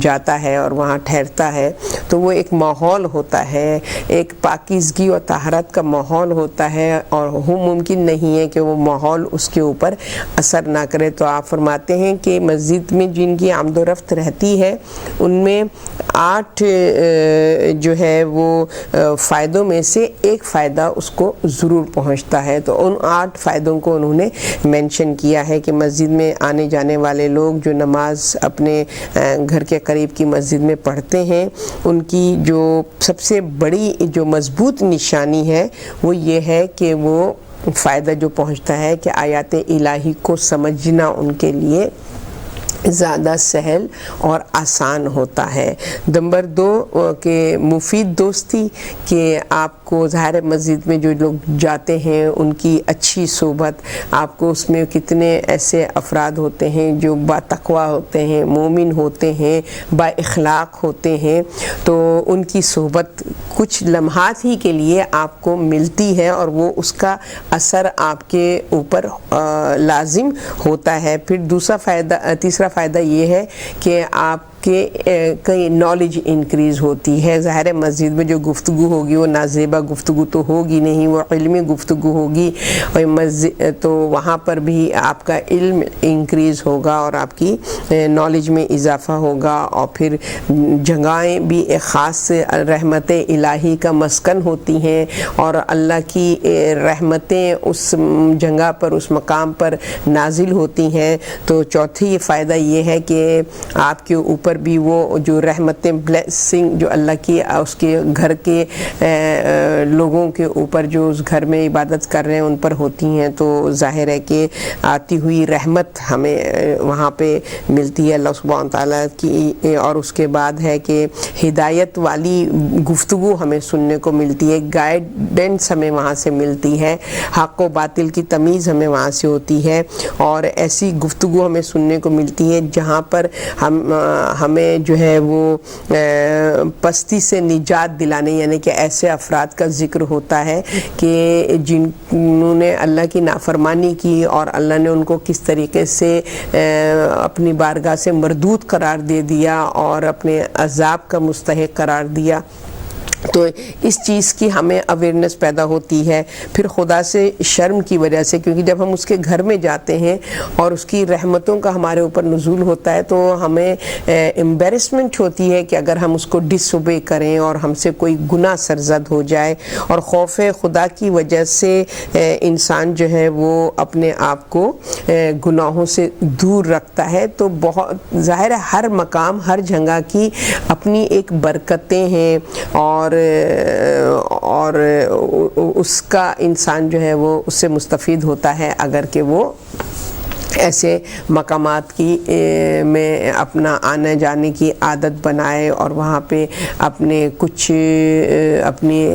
جاتا ہے اور وہاں ٹھہرتا ہے تو وہ ایک ماحول ہوتا ہے، ایک پاکیزگی اور طہارت کا ماحول ہوتا ہے، اور ممکن نہیں ہے کہ وہ ماحول اس کے اوپر اثر نہ کرے۔ تو آپ فرماتے ہیں کہ مسجد میں جن کی آمد و رفت رہتی ہے ان میں 8 جو ہے وہ فائدوں میں سے ایک فائدہ اس کو ضرور پہنچتا ہے۔ تو ان 8 فائدوں کو انہوں نے مینشن کیا ہے کہ مسجد میں آنے جانے والے لوگ جو نماز اپنے گھر کے قریب کی مسجد میں پڑھتے ہیں، ان کی جو سب سے بڑی جو مضبوط نشانی ہے وہ یہ ہے کہ وہ فائدہ جو پہنچتا ہے کہ آیات الہی کو سمجھنا ان کے لیے زیادہ سہل اور آسان ہوتا ہے۔ نمبر 2 کہ مفید دوستی، کہ آپ کو ظاہر مسجد میں جو لوگ جاتے ہیں ان کی اچھی صحبت، آپ کو اس میں کتنے ایسے افراد ہوتے ہیں جو با تقویٰ ہوتے ہیں، مومن ہوتے ہیں، با اخلاق ہوتے ہیں، تو ان کی صحبت کچھ لمحات ہی کے لیے آپ کو ملتی ہے اور وہ اس کا اثر آپ کے اوپر لازم ہوتا ہے۔ پھر تیسرا فائدہ یہ ہے کہ آپ کہ کئی نالج انکریز ہوتی ہے. ظاہر ہے مسجد میں جو گفتگو ہوگی وہ نازیبہ گفتگو تو ہوگی نہیں, وہ علمی گفتگو ہوگی, اور مسجد تو وہاں پر بھی آپ کا علم انکریز ہوگا اور آپ کی نالج میں اضافہ ہوگا. اور پھر جگہیں بھی ایک خاص رحمت الہی کا مسکن ہوتی ہیں اور اللہ کی رحمتیں اس جگہ پر, اس مقام پر نازل ہوتی ہیں. تو چوتھی فائدہ یہ ہے کہ آپ کے اوپر بھی وہ جو رحمتیں, بلیسنگ جو اللہ کی اس کے گھر کے لوگوں کے اوپر جو اس گھر میں عبادت کر رہے ہیں ان پر ہوتی ہیں. تو ظاہر ہے کہ آتی ہوئی رحمت ہمیں وہاں پہ ملتی ہے اللہ سبحانہ تعالیٰ کی. اور اس کے بعد ہے کہ ہدایت والی گفتگو ہمیں سننے کو ملتی ہے, گائیڈنس ہمیں وہاں سے ملتی ہے, حق و باطل کی تمیز ہمیں وہاں سے ہوتی ہے. اور ایسی گفتگو ہمیں سننے کو ملتی ہے جہاں پر ہمیں جو ہے وہ پستی سے نجات دلانے, یعنی کہ ایسے افراد کا ذکر ہوتا ہے کہ جنہوں نے اللہ کی نافرمانی کی اور اللہ نے ان کو کس طریقے سے اپنی بارگاہ سے مردود قرار دے دیا اور اپنے عذاب کا مستحق قرار دیا. تو اس چیز کی ہمیں اویئرنیس پیدا ہوتی ہے. پھر خدا سے شرم کی وجہ سے, کیونکہ جب ہم اس کے گھر میں جاتے ہیں اور اس کی رحمتوں کا ہمارے اوپر نزول ہوتا ہے تو ہمیں امبیرسمنٹ ہوتی ہے کہ اگر ہم اس کو ڈس اوبے کریں اور ہم سے کوئی گناہ سرزد ہو جائے. اور خوف خدا کی وجہ سے انسان جو ہے وہ اپنے آپ کو گناہوں سے دور رکھتا ہے. تو بہت ظاہر ہے ہر مقام, ہر جگہ کی اپنی ایک برکتیں ہیں اور اس کا انسان جو ہے وہ اس سے مستفید ہوتا ہے اگر کہ وہ ایسے مقامات کی میں اپنا آنے جانے کی عادت بنائے اور وہاں پہ اپنے کچھ اپنی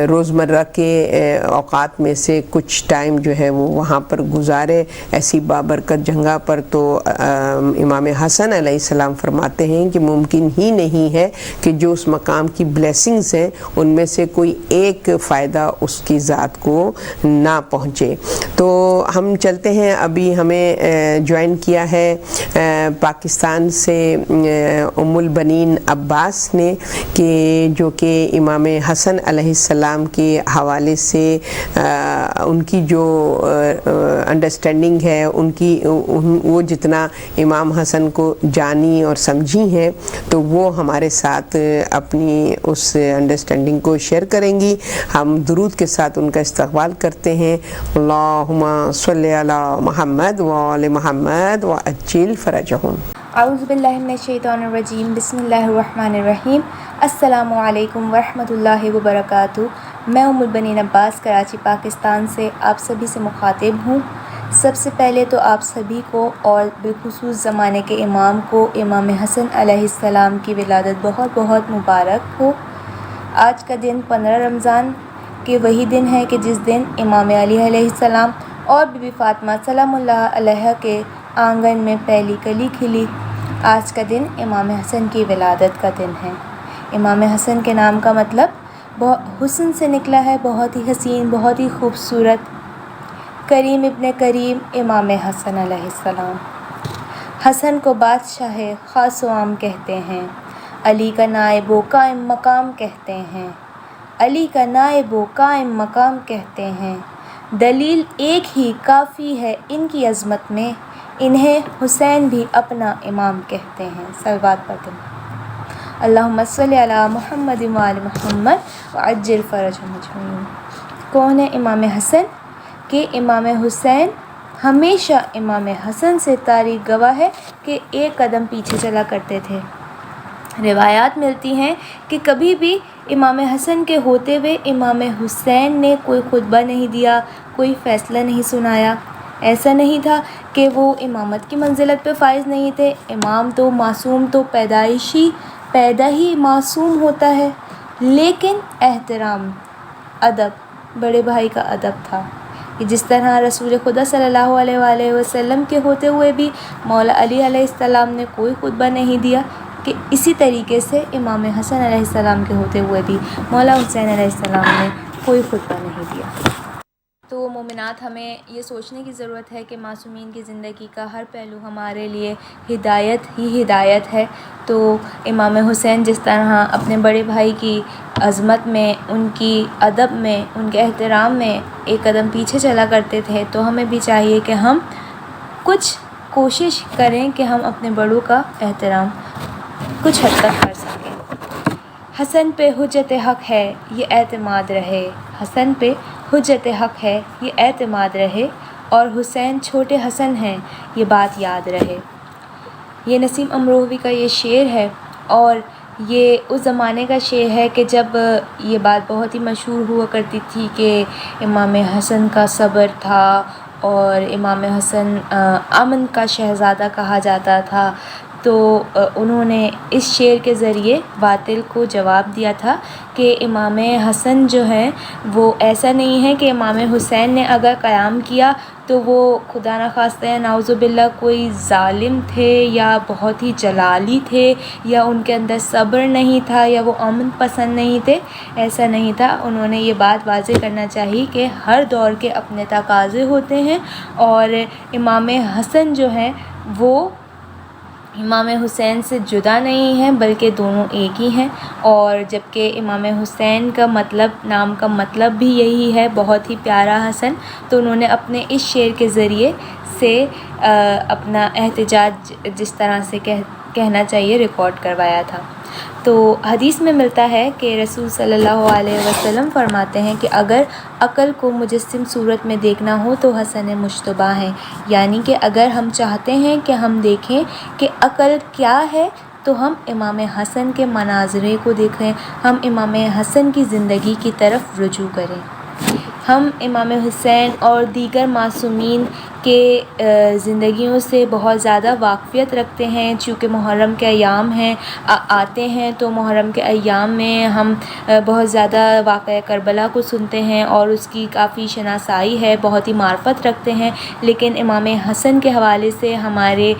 روزمرہ کے اوقات میں سے کچھ ٹائم جو ہے وہ وہاں پر گزارے ایسی بابرکت جگہ پر. تو امام حسن علیہ السلام فرماتے ہیں کہ ممکن ہی نہیں ہے کہ جو اس مقام کی بلیسنگز ہیں ان میں سے کوئی ایک فائدہ اس کی ذات کو نہ پہنچے. تو ہم چلتے ہیں, ابھی ہمیں جوائن کیا ہے پاکستان سے ام البنین عباس نے, کہ جو کہ امام حسن علیہ السلام کے حوالے سے ان کی جو انڈرسٹینڈنگ ہے, ان کی وہ جتنا امام حسن کو جانی اور سمجھی ہیں تو وہ ہمارے ساتھ اپنی اس انڈرسٹینڈنگ کو شیئر کریں گی. ہم درود کے ساتھ ان کا استقبال کرتے ہیں. اللہم صلی علی محمد وآل محمد وعجل فرجہم. اعوذ باللہ من الشیطان الرجیم. بسم اللہ الرحمن الرحیم. السلام علیکم ورحمۃ اللہ وبرکاتہ. میں ام البنین عباس کراچی پاکستان سے آپ سبھی سے مخاطب ہوں. سب سے پہلے تو آپ سبھی کو اور بالخصوص زمانے کے امام کو امام حسن علیہ السلام کی ولادت بہت بہت مبارک ہو. آج کا دن 15 رمضان کے وہی دن ہے کہ جس دن امام علی علیہ السلام اور بی بی فاطمہ سلام اللہ علیہ کے آنگن میں پہلی کلی کھلی. آج کا دن امام حسن کی ولادت کا دن ہے. امام حسن کے نام کا مطلب حسن سے نکلا ہے, بہت ہی حسین, بہت ہی خوبصورت. کریم ابن کریم امام حسن علیہ السلام. حسن کو بادشاہ خاص و عام کہتے ہیں, علی کا نائب و قائم مقام کہتے ہیں, علی کا نائب و قائم مقام کہتے ہیں. دلیل ایک ہی کافی ہے ان کی عظمت میں, انہیں حسین بھی اپنا امام کہتے ہیں. صلوات پڑھتے ہیں. اللہم صلی علی محمد وآل محمد وعجل فرجہم اجمعین. کون ہے امام حسن؟ کہ امام حسین ہمیشہ امام حسن سے تاریخ گواہ ہے کہ ایک قدم پیچھے چلا کرتے تھے. روایات ملتی ہیں کہ کبھی بھی امام حسن کے ہوتے ہوئے امام حسین نے کوئی خطبہ نہیں دیا, کوئی فیصلہ نہیں سنایا. ایسا نہیں تھا کہ وہ امامت کی منزلت پہ فائز نہیں تھے. امام تو معصوم تو پیدا ہی معصوم ہوتا ہے, لیکن احترام, ادب, بڑے بھائی کا ادب تھا. کہ جس طرح رسول خدا صلی اللہ علیہ وآلہ وسلم کے ہوتے ہوئے بھی مولا علی علیہ السلام نے کوئی خطبہ نہیں دیا, کہ اسی طریقے سے امام حسن علیہ السلام کے ہوتے ہوئے بھی مولا حسین علیہ السلام نے کوئی خطبہ نہیں دیا. تو مومنات ہمیں یہ سوچنے کی ضرورت ہے کہ معصومین کی زندگی کا ہر پہلو ہمارے لیے ہدایت ہی ہدایت ہے۔ تو امام حسین جس طرح اپنے بڑے بھائی کی عظمت میں، ان کی ادب میں، ان کے احترام میں ایک قدم پیچھے چلا کرتے تھے، تو ہمیں بھی چاہیے کہ ہم کچھ کوشش کریں کہ ہم اپنے بڑوں کا احترام کچھ حد تک کر سکیں۔ حسن پہ حجت حق ہے یہ اعتماد رہے، حسن پہ حجت حق ہے یہ اعتماد رہے، اور حسین چھوٹے حسن ہیں یہ بات یاد رہے۔ یہ نسیم امروہوی کا یہ شعر ہے، اور یہ اس زمانے کا شعر ہے کہ جب یہ بات بہت ہی مشہور ہوا کرتی تھی کہ امام حسن کا صبر تھا، اور امام حسن امن کا شہزادہ کہا جاتا تھا۔ تو انہوں نے اس شعر کے ذریعے باطل کو جواب دیا تھا کہ امام حسن جو ہیں وہ ایسا نہیں ہے کہ امام حسین نے اگر قیام کیا تو وہ خدا نخواستہ نعوذ باللہ کوئی ظالم تھے یا بہت ہی جلالی تھے یا ان کے اندر صبر نہیں تھا یا وہ امن پسند نہیں تھے، ایسا نہیں تھا۔ انہوں نے یہ بات واضح کرنا چاہیے کہ ہر دور کے اپنے تقاضے ہوتے ہیں، اور امام حسن جو ہیں وہ امام حسین سے جدا نہیں ہیں بلکہ دونوں ایک ہی ہیں، اور جبکہ امام حسین کا مطلب، نام کا مطلب بھی یہی ہے، بہت ہی پیارا حسن۔ تو انہوں نے اپنے اس شعر کے ذریعے سے اپنا احتجاج جس طرح سے کہنا چاہیے ریکارڈ کروایا تھا۔ تو حدیث میں ملتا ہے کہ رسول صلی اللہ علیہ وسلم فرماتے ہیں کہ اگر عقل کو مجسم صورت میں دیکھنا ہو تو حسن مجتبیٰ ہیں، یعنی کہ اگر ہم چاہتے ہیں کہ ہم دیکھیں کہ عقل کیا ہے تو ہم امام حسن کے مناظرے کو دیکھیں، ہم امام حسن کی زندگی کی طرف رجوع کریں۔ ہم امام حسین اور دیگر معصومین کے زندگیوں سے بہت زیادہ واقفیت رکھتے ہیں، چونکہ محرم کے ایام ہیں آتے ہیں، تو محرم کے ایام میں ہم بہت زیادہ واقعہ کربلا کو سنتے ہیں اور اس کی کافی شناسائی ہے، بہت ہی معرفت رکھتے ہیں، لیکن امام حسن کے حوالے سے ہمارے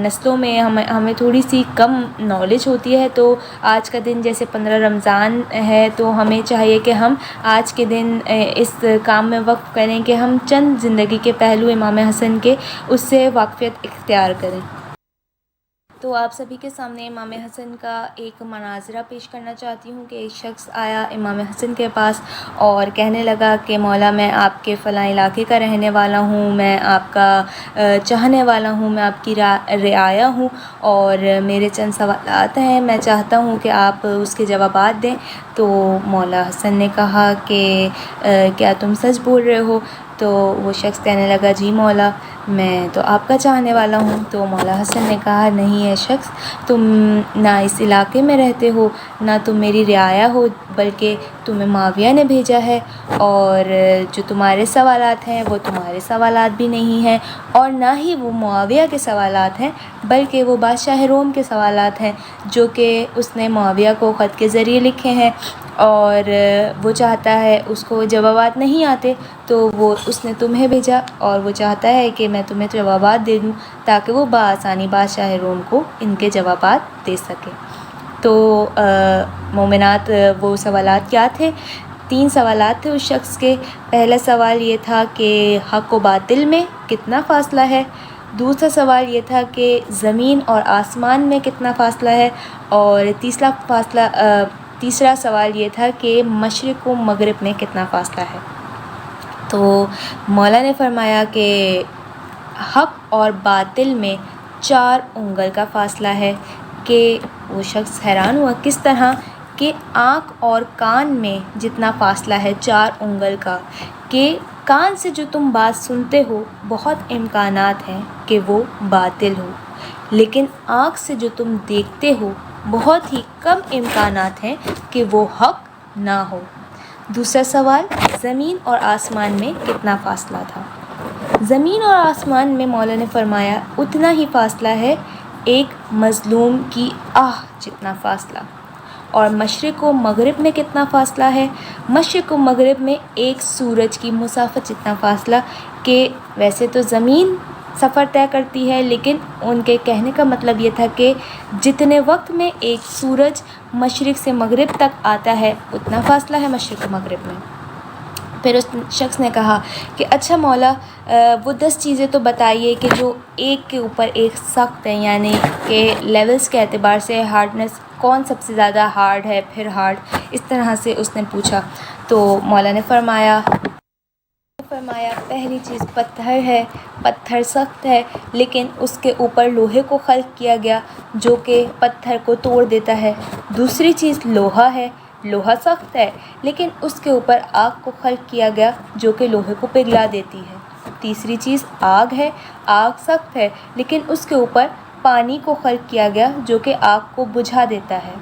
نسلوں میں ہمیں تھوڑی سی کم نالج ہوتی ہے۔ تو آج کا دن جیسے 15 رمضان ہے، تو ہمیں چاہیے کہ ہم آج کے دن اس کام میں وقف کریں کہ ہم چند زندگی کے پہلو امام حسن کے اس سے واقفیت اختیار کریں۔ تو آپ سبھی کے سامنے امام حسن کا ایک مناظرہ پیش کرنا چاہتی ہوں کہ ایک شخص آیا امام حسن کے پاس اور کہنے لگا کہ مولا میں آپ کے فلاں علاقے کا رہنے والا ہوں، میں آپ کا چاہنے والا ہوں، میں آپ کی رعایا ہوں، اور میرے چند سوالات ہیں، میں چاہتا ہوں کہ آپ اس کے جوابات دیں۔ تو مولا حسن نے کہا کہ کیا تم سچ بول رہے ہو؟ تو وہ شخص کہنے لگا جی مولا، میں تو آپ کا چاہنے والا ہوں۔ تو مولا حسن نے کہا نہیں ہے شخص، تم نہ اس علاقے میں رہتے ہو، نہ تم میری رعایا ہو، بلکہ تمہیں معاویہ نے بھیجا ہے، اور جو تمہارے سوالات ہیں وہ تمہارے سوالات بھی نہیں ہیں، اور نہ ہی وہ معاویہ کے سوالات ہیں بلکہ وہ بادشاہ روم کے سوالات ہیں جو کہ اس نے معاویہ کو خط کے ذریعے لکھے ہیں، اور وہ چاہتا ہے، اس کو جوابات نہیں آتے تو وہ اس نے تمہیں بھیجا، اور وہ چاہتا ہے کہ میں تمہیں جوابات دے دوں تاکہ وہ بآسانی بادشاہ روم کو ان کے جوابات دے سکے۔ تو مومنات وہ سوالات کیا تھے؟ 3 سوالات تھے اس شخص کے۔ پہلا سوال یہ تھا کہ حق و باطل میں کتنا فاصلہ ہے، دوسرا سوال یہ تھا کہ زمین اور آسمان میں کتنا فاصلہ ہے، اور تیسرا سوال یہ تھا کہ مشرق و مغرب میں کتنا فاصلہ ہے۔ تو مولا نے فرمایا کہ حق اور باطل میں 4 انگل کا فاصلہ ہے، کہ وہ شخص حیران ہوا کس طرح، کہ آنکھ اور کان میں جتنا فاصلہ ہے 4 انگل کا، کہ کان سے جو تم بات سنتے ہو بہت امکانات ہیں کہ وہ باطل ہو، لیکن آنکھ سے جو تم دیکھتے ہو بہت ہی کم امکانات ہیں کہ وہ حق نہ ہو۔ دوسرا سوال، زمین اور آسمان میں کتنا فاصلہ تھا؟ زمین اور آسمان میں مولا نے فرمایا اتنا ہی فاصلہ ہے، ایک مظلوم کی آہ جتنا فاصلہ۔ اور مشرق و مغرب میں کتنا فاصلہ ہے؟ مشرق و مغرب میں ایک سورج کی مسافت جتنا فاصلہ، کہ ویسے تو زمین سفر طے کرتی ہے، لیکن ان کے کہنے کا مطلب یہ تھا کہ جتنے وقت میں ایک سورج مشرق سے مغرب تک آتا ہے اتنا فاصلہ ہے مشرق و مغرب میں۔ پھر اس شخص نے کہا کہ اچھا مولا وہ 10 چیزیں تو بتائیے کہ جو ایک کے اوپر ایک سخت ہیں، یعنی کہ لیولز کے اعتبار سے ہارڈنس کون سب سے زیادہ ہارڈ ہے، پھر ہارڈ، اس طرح سے اس نے پوچھا۔ تو مولا نے فرمایا پہلی چیز پتھر ہے، پتھر سخت ہے لیکن اس کے اوپر لوہے کو خلق کیا گیا جو کہ پتھر کو توڑ دیتا ہے۔ دوسری چیز لوہا ہے، لوہا سخت ہے لیکن اس کے اوپر آگ کو خلق کیا گیا جو کہ لوہے کو پگھلا دیتی ہے۔ تیسری چیز آگ ہے، آگ سخت ہے لیکن اس کے اوپر پانی کو خلق کیا گیا جو کہ آگ کو بجھا دیتا ہے۔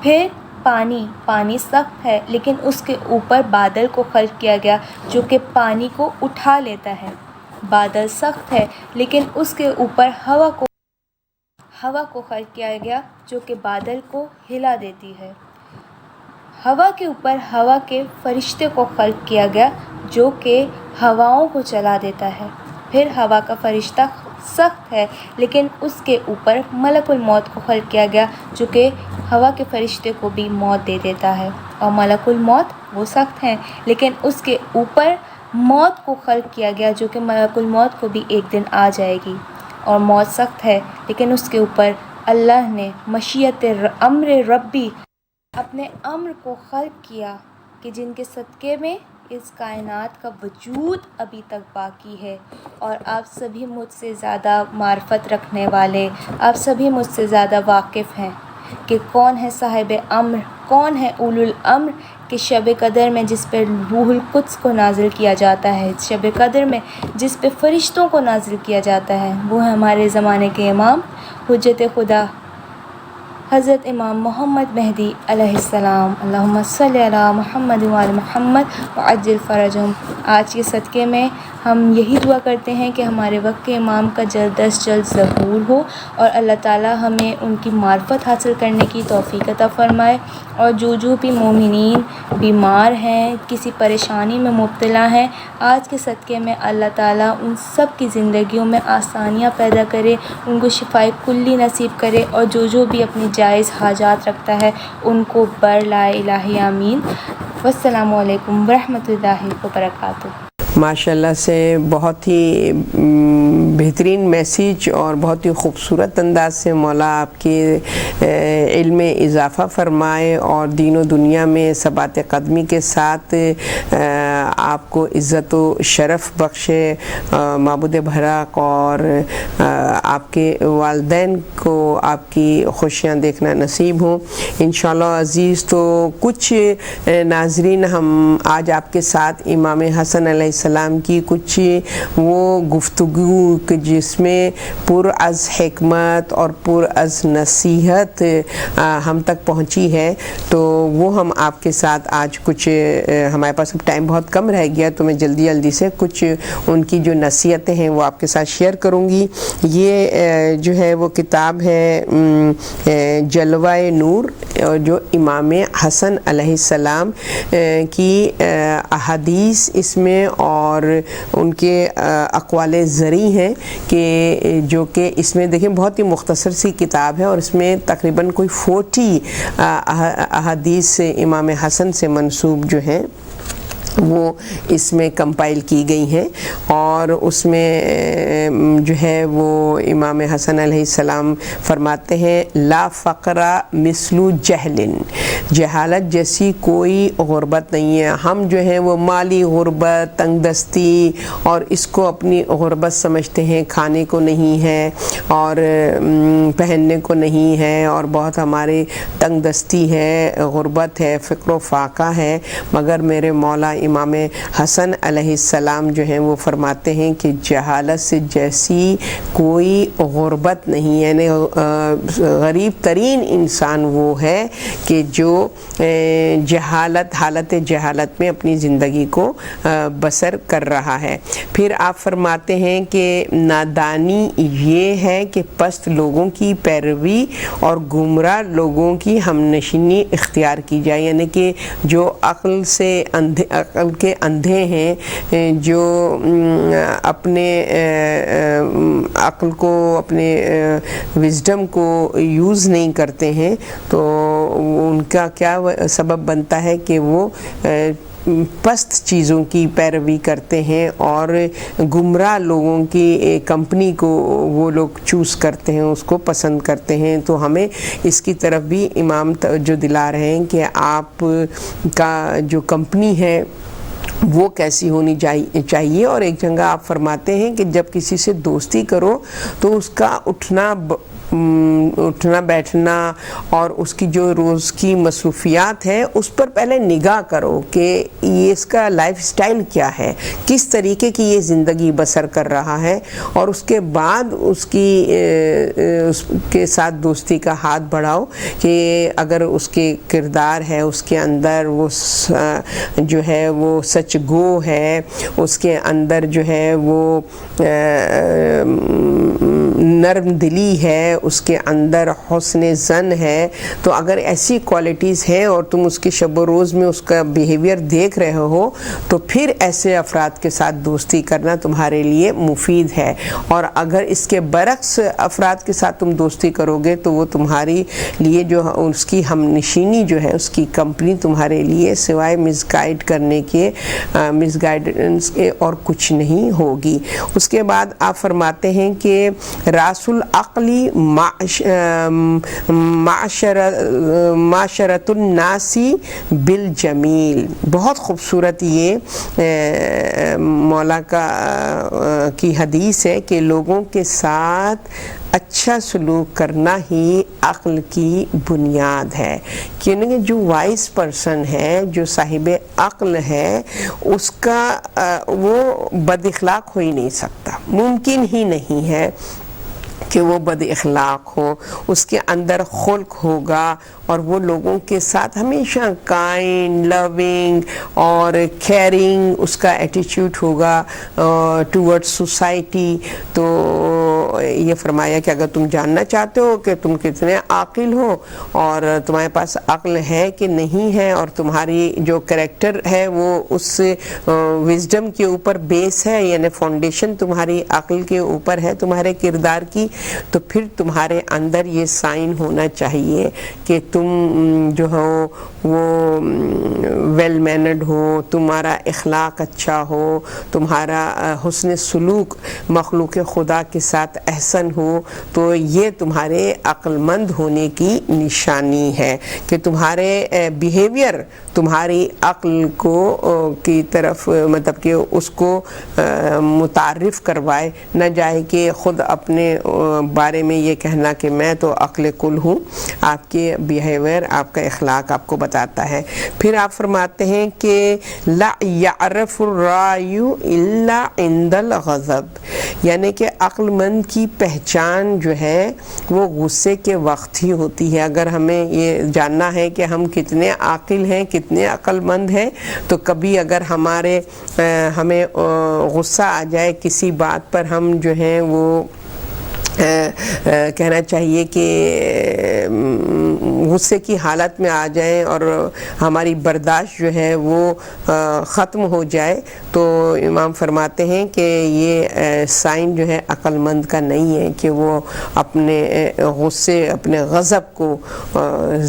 پھر پانی سخت ہے لیکن اس کے اوپر بادل کو خلق کیا گیا جو کہ پانی کو اٹھا لیتا ہے۔ بادل سخت ہے لیکن اس کے اوپر ہوا کو خلق کیا گیا جو کہ بادل کو ہلا دیتی ہے۔ ہوا کے اوپر ہوا کے فرشتے کو خلق کیا گیا جو کہ ہواؤں کو چلا دیتا ہے۔ پھر ہوا کا فرشتہ سخت ہے لیکن اس کے اوپر ملک الموت کو خلق کیا گیا جو کہ ہوا کے فرشتے کو بھی موت دے دیتا ہے۔ اور ملک الموت وہ سخت ہیں لیکن اس کے اوپر موت کو خلق کیا گیا جو کہ ملک الموت کو بھی ایک دن آ جائے گی۔ اور موت سخت ہے لیکن اس کے اوپر اللہ نے مشیت امر ربی، اپنے امر کو خلق کیا کہ جن کے صدقے میں اس کائنات کا وجود ابھی تک باقی ہے۔ اور آپ سبھی مجھ سے زیادہ معرفت رکھنے والے، آپ سبھی مجھ سے زیادہ واقف ہیں کہ کون ہے صاحب امر، کون ہے اولو الامر، کہ شب قدر میں جس پہ روح القدس کو نازل کیا جاتا ہے، شب قدر میں جس پہ فرشتوں کو نازل کیا جاتا ہے، وہ ہے ہمارے زمانے کے امام حجت خدا حضرت امام محمد مہدی علیہ السلام۔ اللہم صلی علی محمد وعلی محمد وعجل فرجہم۔ آج کے صدقے میں ہم یہی دعا کرتے ہیں کہ ہمارے وقت کے امام کا جلد از جلد ظہور ہو اور اللہ تعالی ہمیں ان کی معرفت حاصل کرنے کی توفیق عطا فرمائے، اور جو بھی مومنین بیمار ہیں، کسی پریشانی میں مبتلا ہیں، آج کے صدقے میں اللہ تعالیٰ ان سب کی زندگیوں میں آسانیاں پیدا کرے، ان کو شفائے کلی نصیب کرے، اور جو بھی اپنی جائز حاجات رکھتا ہے ان کو بر لا الہ آمین۔ والسلام علیکم ورحمۃ اللہ وبرکاتہ۔ ماشاءاللہ سے بہت ہی بہترین میسیج اور بہت ہی خوبصورت انداز سے مولا آپ کے علم میں اضافہ فرمائے اور دین و دنیا میں ثبات قدمی کے ساتھ آپ کو عزت و شرف بخشے، معبود بھراق، اور آپ کے والدین کو آپ کی خوشیاں دیکھنا نصیب ہوں انشاءاللہ عزیز۔ تو کچھ ناظرین ہم آج آپ کے ساتھ امام حسن علیہ السلام کی کچھ وہ گفتگو جس میں پر از حکمت اور پر از نصیحت ہم تک پہنچی ہے، تو وہ ہم آپ کے ساتھ آج کچھ، ہمارے پاس اب ٹائم بہت کم رہ گیا تو میں جلدی سے کچھ ان کی جو نصیحتیں ہیں وہ آپ کے ساتھ شیئر کروں گی۔ یہ جو ہے وہ کتاب ہے جلوہ نور، جو امام حسن علیہ السلام کی احادیث اس میں اور ان کے اقوال زرعی ہیں، کہ جو کہ اس میں دیکھیں بہت ہی مختصر سی کتاب ہے اور اس میں تقریباً کوئی 40 احادیث امام حسن سے منسوب جو ہیں وہ اس میں کمپائل کی گئی ہیں، اور اس میں جو ہے وہ امام حسن علیہ السلام فرماتے ہیں لا فقر مثل جہل، جہالت جیسی کوئی غربت نہیں ہے۔ ہم جو ہیں وہ مالی غربت، تنگ دستی اور اس کو اپنی غربت سمجھتے ہیں، کھانے کو نہیں ہے اور پہننے کو نہیں ہے، اور بہت ہمارے تنگ دستی ہے، غربت ہے، فقر و فاقہ ہے، مگر میرے مولا امام حسن علیہ السلام جو ہیں وہ فرماتے ہیں کہ جہالت سے جیسی کوئی غربت نہیں ہے، یعنی غریب ترین انسان وہ ہے کہ جو حالت جہالت میں اپنی زندگی کو بسر کر رہا ہے۔ پھر آپ فرماتے ہیں کہ نادانی یہ ہے کہ پست لوگوں کی پیروی اور گمراہ لوگوں کی ہم نشینی اختیار کی جائے، یعنی کہ جو عقل کے اندھے ہیں، جو اپنے عقل کو، اپنے وزڈم کو یوز نہیں کرتے ہیں، تو ان کا کیا سبب بنتا ہے کہ وہ پست چیزوں کی پیروی کرتے ہیں اور گمراہ لوگوں کی کمپنی کو وہ لوگ چوز کرتے ہیں، اس کو پسند کرتے ہیں۔ تو ہمیں اس کی طرف بھی امام توجہ دلا رہے ہیں کہ آپ کا جو کمپنی ہے وہ کیسی ہونی چاہیے۔ اور ایک جگہ آپ فرماتے ہیں کہ جب کسی سے دوستی کرو تو اس کا اٹھنا بیٹھنا اور اس کی جو روز کی مصروفیات ہے اس پر پہلے نگاہ کرو کہ یہ اس کا لائف سٹائل کیا ہے، کس طریقے کی یہ زندگی بسر کر رہا ہے، اور اس کے بعد اس کے ساتھ دوستی کا ہاتھ بڑھاؤ کہ اگر اس کے کردار ہے، اس کے اندر وہ جو ہے وہ سچ گو ہے، اس کے اندر جو ہے وہ نرم دلی ہے، اس کے اندر حسن ظن ہے، تو اگر ایسی کوالٹیز ہیں اور تم اس کے شب و روز میں اس کا بیہیویئر دیکھ رہے ہو تو پھر ایسے افراد کے ساتھ دوستی کرنا تمہارے لیے مفید ہے۔ اور اگر اس کے برعکس افراد کے ساتھ تم دوستی کرو گے تو وہ تمہاری لیے جو اس کی ہم نشینی جو ہے، اس کی کمپنی تمہارے لیے سوائے مس گائیڈ کرنے کے، مس گائیڈنس کے اور کچھ نہیں ہوگی۔ اس کے بعد آپ فرماتے ہیں کہ راس العقلی معاشرت الناسی بالجمیل، بہت خوبصورت یہ مولا کی حدیث ہے کہ لوگوں کے ساتھ اچھا سلوک کرنا ہی عقل کی بنیاد ہے۔ کیونکہ جو وائس پرسن ہے، جو صاحب عقل ہے، اس کا وہ بد اخلاق ہو ہی نہیں سکتا، ممکن ہی نہیں ہے کہ وہ بد اخلاق ہو۔ اس کے اندر خلق ہوگا اور وہ لوگوں کے ساتھ ہمیشہ کائنڈ، لونگ اور کیئرنگ اس کا ایٹیچیوڈ ہوگا ٹورڈ سوسائٹی۔ تو یہ فرمایا کہ اگر تم جاننا چاہتے ہو کہ تم کتنے عاقل ہو اور تمہارے پاس عقل ہے کہ نہیں ہے، اور تمہاری جو کریکٹر ہے وہ اس وزڈم کے اوپر بیس ہے، یعنی فاؤنڈیشن تمہاری عقل کے اوپر ہے تمہارے کردار کی، تو پھر تمہارے اندر یہ سائن ہونا چاہیے کہ تم جو ہو وہ ویل مینرڈ ہو، تمہارا اخلاق اچھا ہو، تمہارا حسن سلوک مخلوق خدا کے ساتھ احسن ہو، تو یہ تمہارے عقل مند ہونے کی نشانی ہے کہ تمہارے بیہیویئر تمہاری عقل کو کی طرف مطلب کہ اس کو متعارف کروائے نہ جائے کہ خود اپنے بارے میں یہ کہنا کہ میں تو عقل کل ہوں۔ آپ کے بیہیویئر، آپ کا اخلاق آپ کو بتاتا ہے۔ پھر آپ فرماتے ہیں کہ لا یعرف الرای الا عند الغضب، یعنی کہ عقل مند کی پہچان جو ہے وہ غصے کے وقت ہی ہوتی ہے۔ اگر ہمیں یہ جاننا ہے کہ ہم کتنے عاقل ہیں، کتنے عقل مند ہیں، تو کبھی اگر ہمیں غصہ آ جائے کسی بات پر، ہم جو ہیں وہ کہنا چاہیے کہ غصے کی حالت میں آ جائیں اور ہماری برداشت جو ہے وہ ختم ہو جائے، تو امام فرماتے ہیں کہ یہ سائن جو ہے عقل مند کا نہیں ہے کہ وہ اپنے غصے، اپنے غضب کو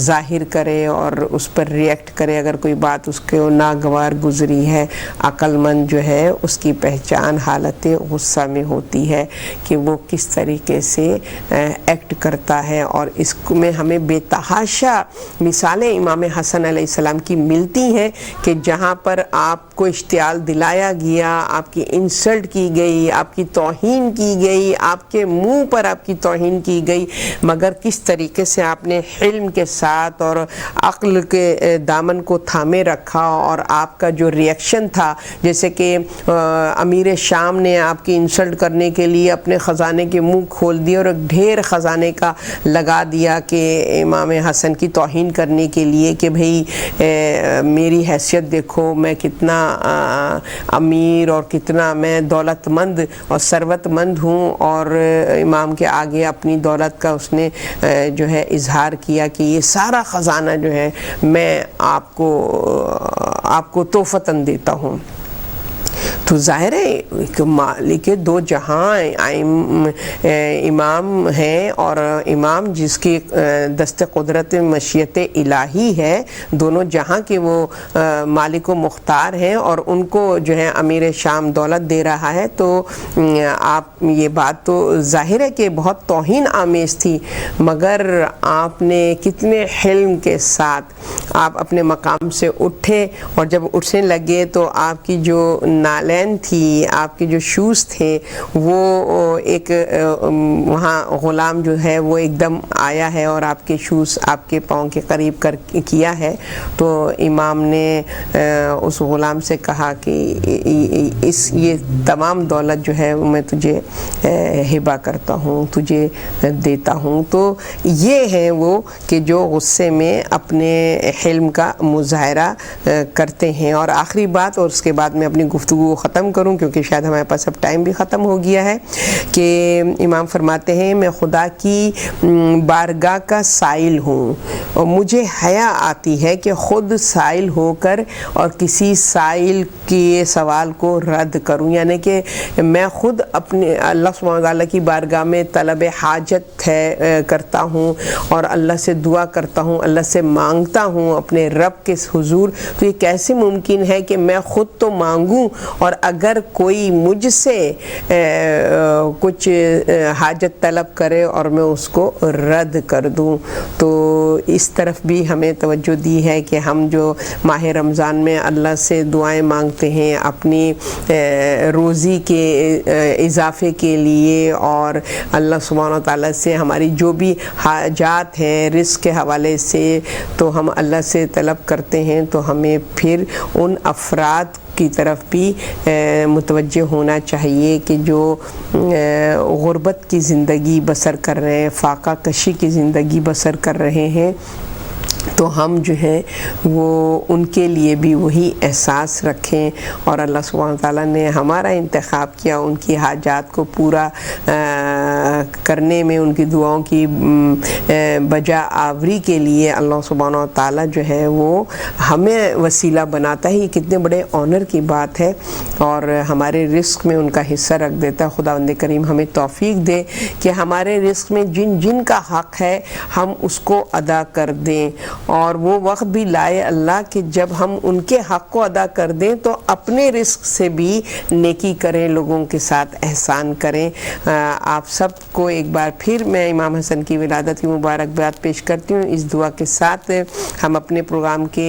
ظاہر کرے اور اس پر ریئیکٹ کرے اگر کوئی بات اس کو ناگوار گزری ہے۔ عقل مند جو ہے اس کی پہچان حالت غصہ میں ہوتی ہے کہ وہ کس طریقے سے ایکٹ کرتا ہے، اور اس میں ہمیں بے تحاشا مثالیں امام حسن علیہ السلام کی ملتی ہیں کہ جہاں پر آپ کو اشتعال دلایا گیا، آپ کی انسلٹ کی گئی، آپ کی توہین کی گئی، آپ کے منہ پر آپ کی توہین کی گئی، مگر کس طریقے سے آپ نے حلم کے ساتھ اور عقل کے دامن کو تھامے رکھا، اور آپ کا جو ریئیکشن تھا، جیسے کہ امیر شام نے آپ کی انسلٹ کرنے کے لیے اپنے خزانے کے منہ کھول دیے اور ایک ڈھیر خزانے کا لگا دیا کہ امام حسن کی توہین کرنے کے لیے کہ بھئی میری حیثیت دیکھو، میں کتنا امیر اور کتنا میں دولت مند اور ثروت مند ہوں، اور امام کے آگے اپنی دولت کا اس نے جو ہے اظہار کیا کہ یہ سارا خزانہ جو ہے میں آپ کو تحفتاً دیتا ہوں۔ تو ظاہر ہے کہ مالک دو جہاں امام ہیں، اور امام جس کی دست قدرت مشیت الہی ہے، دونوں جہاں کے وہ مالک و مختار ہیں، اور ان کو جو ہے امیر شام دولت دے رہا ہے، تو آپ یہ بات تو ظاہر ہے کہ بہت توہین آمیز تھی، مگر آپ نے کتنے حلم کے ساتھ آپ اپنے مقام سے اٹھے، اور جب اٹھنے لگے تو آپ کی جو نالین تھی، آپ کے جو شوز تھے، وہ ایک وہاں غلام جو ہے وہ ایک دم آیا ہے اور آپ کے شوز آپ کے پاؤں کے قریب کیا ہے، تو امام نے اس غلام سے کہا کہ یہ تمام دولت جو ہے میں تجھے ہبہ کرتا ہوں، تجھے دیتا ہوں۔ تو یہ ہے وہ کہ جو غصے میں اپنے حلم کا مظاہرہ کرتے ہیں۔ اور آخری بات، اور اس کے بعد میں اپنی گفتگو ختم کروں کیونکہ شاید ہمارے پاس اب ٹائم بھی ختم ہو گیا ہے، کہ امام فرماتے ہیں میں خدا کی بارگاہ کا سائل ہوں، اور مجھے حیا آتی ہے کہ خود سائل ہو کر اور کسی سائل کے سوال کو رد کروں، یعنی کہ میں خود اپنے اللہ سبحانہ وتعالیٰ کی بارگاہ میں طلب حاجت کرتا ہوں اور اللہ سے دعا کرتا ہوں، اللہ سے مانگتا ہوں اپنے رب کے حضور۔ تو یہ کیسے ممکن ہے کہ میں خود تو مانگوں اور اگر کوئی مجھ سے کچھ حاجت طلب کرے اور میں اس کو رد کر دوں؟ تو اس طرف بھی ہمیں توجہ دی ہے کہ ہم جو ماہ رمضان میں اللہ سے دعائیں مانگتے ہیں اپنی روزی کے اضافے کے لیے، اور اللہ سبحانہ وتعالیٰ سے ہماری جو بھی حاجات ہیں رزق کے حوالے سے تو ہم اللہ سے طلب کرتے ہیں، تو ہمیں پھر ان افراد کی طرف بھی متوجہ ہونا چاہیے کہ جو غربت کی زندگی بسر کر رہے ہیں، فاقہ کشی کی زندگی بسر کر رہے ہیں، تو ہم جو ہے وہ ان کے لیے بھی وہی احساس رکھیں، اور اللہ سبحانہ تعالیٰ نے ہمارا انتخاب کیا ان کی حاجات کو پورا کرنے میں، ان کی دعاؤں کی بجا آوری کے لیے اللہ سبحانہ تعالیٰ جو ہے وہ ہمیں وسیلہ بناتا ہے۔ یہ کتنے بڑے آنر کی بات ہے، اور ہمارے رزق میں ان کا حصہ رکھ دیتا ہے۔ خداوند کریم ہمیں توفیق دے کہ ہمارے رزق میں جن جن کا حق ہے ہم اس کو ادا کر دیں، اور وہ وقت بھی لائے اللہ کہ جب ہم ان کے حق کو ادا کر دیں تو اپنے رزق سے بھی نیکی کریں، لوگوں کے ساتھ احسان کریں۔ آپ سب کو ایک بار پھر میں امام حسن کی ولادت کی مبارکباد پیش کرتی ہوں۔ اس دعا کے ساتھ ہم اپنے پروگرام کے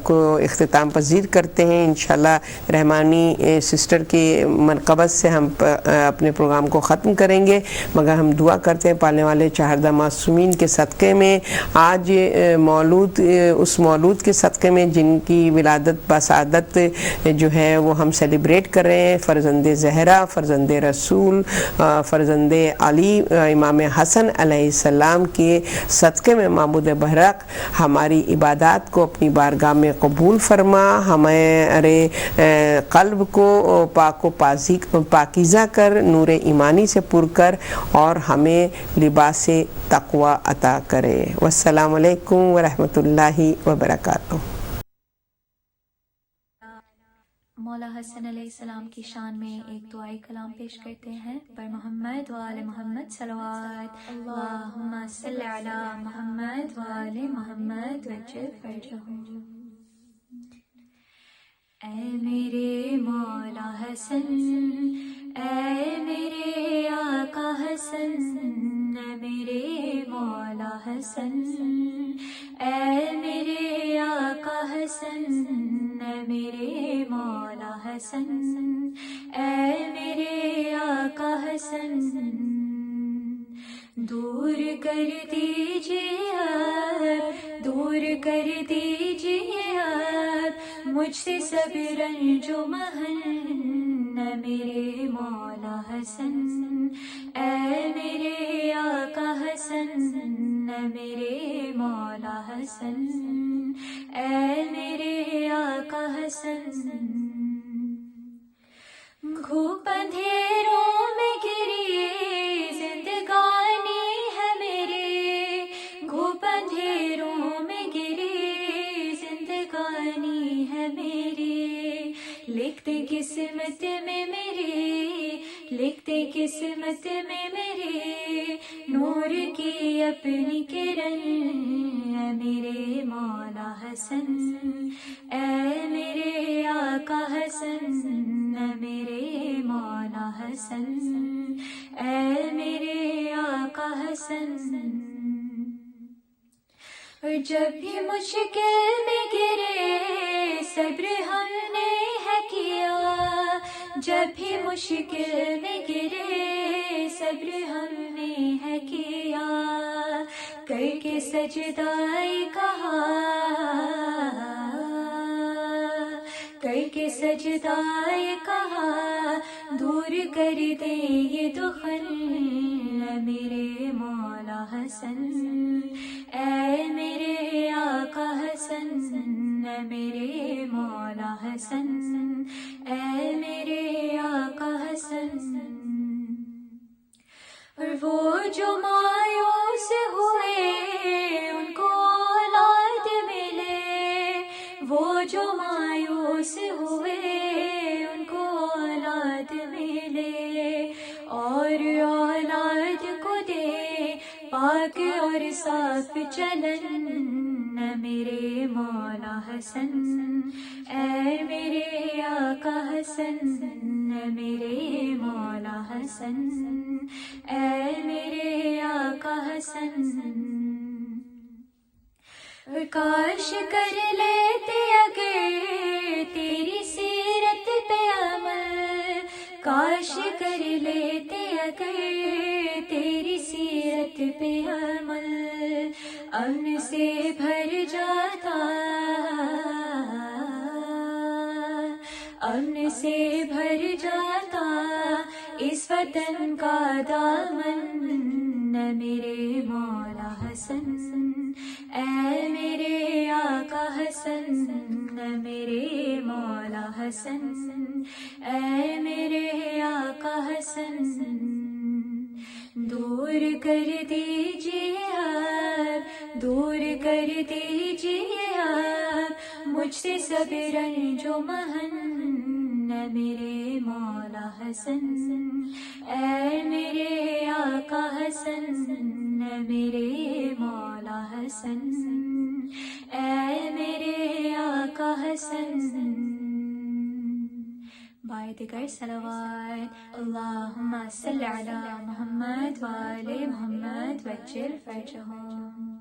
کو اختتام پذیر کرتے ہیں۔ انشاءاللہ رحمانی سسٹر کے منقبت سے ہم اپنے پروگرام کو ختم کریں گے، مگر ہم دعا کرتے ہیں پالنے والے چہردہ معصومین کے صدقے میں آج مولود، اس مولود کے صدقے میں جن کی ولادت بسعادت جو ہے وہ ہم سیلیبریٹ کر رہے ہیں، فرزند زہرا، فرزند رسول، فرزند علی، امام حسن علیہ السلام کے صدقے میں معبود برحق ہماری عبادات کو اپنی بارگاہ میں قبول فرما، ہمارے قلب کو پاک و پاکیزہ کر، نور ایمانی سے پر کر، اور ہمیں لباس تقوی عطا کرے۔ والسلام علیکم ورحمۃ اللہ وبرکاتہ۔ مولا حسن علیہ السلام کی شان میں ایک دعائی کلام پیش کرتے ہیں۔ پر محمد و آل محمد صلوات، اللہم صلی علی محمد و آل محمد وجل فرجہم۔ اے میرے مولا حسن، اے میرے آقا حسن، اے میرے مولا حسن، اے میرے آقا حسن، اے میرے مولا حسن، اے میرے آقا حسن، دور کر دیجئے اب، دور کر دیجئے اب مجھ سے سب رنج و محن، اے میرے مولا حسن، اے میرے آقا حسن، اے میرے مولا حسن، اے میرے آقا حسن۔ گھوپ اندھیروں میں گری زندگانی ہے میرے، گھوپ اندھیروں میں گری زندگانی ہے میری، لکھتے قسمت میں میرے، لکھتے قسمت میں میرے نور کی اپنی کرن، اے میرے مولا حسن، اے میرے آقا حسن، اے میرے مولا حسن، اے میرے آقا حسن۔ اور جب بھی مشکل میں گرے صبر ہم نے ہے کیا، جب بھی مشکل میں گرے صبر ہم نے ہے کیا، کر کے سجدائے کہا، کر کے سجدائے کہا دور کر دے یہ دخل، اے میرے مولا حسن، اے میرے آقا حسن، اے میرے مولا حسن، اے میرے آقا حسن۔ اور وہ جو مایوس ہوئے ان کو اولاد ملے، وہ جو مایوس ہوئے ان کو اولاد ملے، اور اولاد کو دے پاک اور صاف چلن، اے میرے مولا حسن، اے میرے آقا حسن، اے میرے مولا حسن، اے میرے آقا حسن۔ اور کاش کر لیتے اگر تیری سیرت پہ عمل، کاش کر لیتے اگر تیری سیرت پہ عمل، امن سے بھر جاتا، امن سے بھر جاتا اس وطن کا دامن، اے میرے مولا حسن، اے میرے آقا حسن، اے میرے مولا حسن، اے میرے آقا حسن۔ دور کر دیجیے اب، دور کر دیجیے اب مجھ سے سب رنج و محن، اے میرے مولا حسن، اے میرے آقا حسن، اے میرے مولا حسن، اے میرے آقا حسن۔ بائے دیگر صلوات، اللہم صلی علی محمد وآل محمد وجل فرجہم۔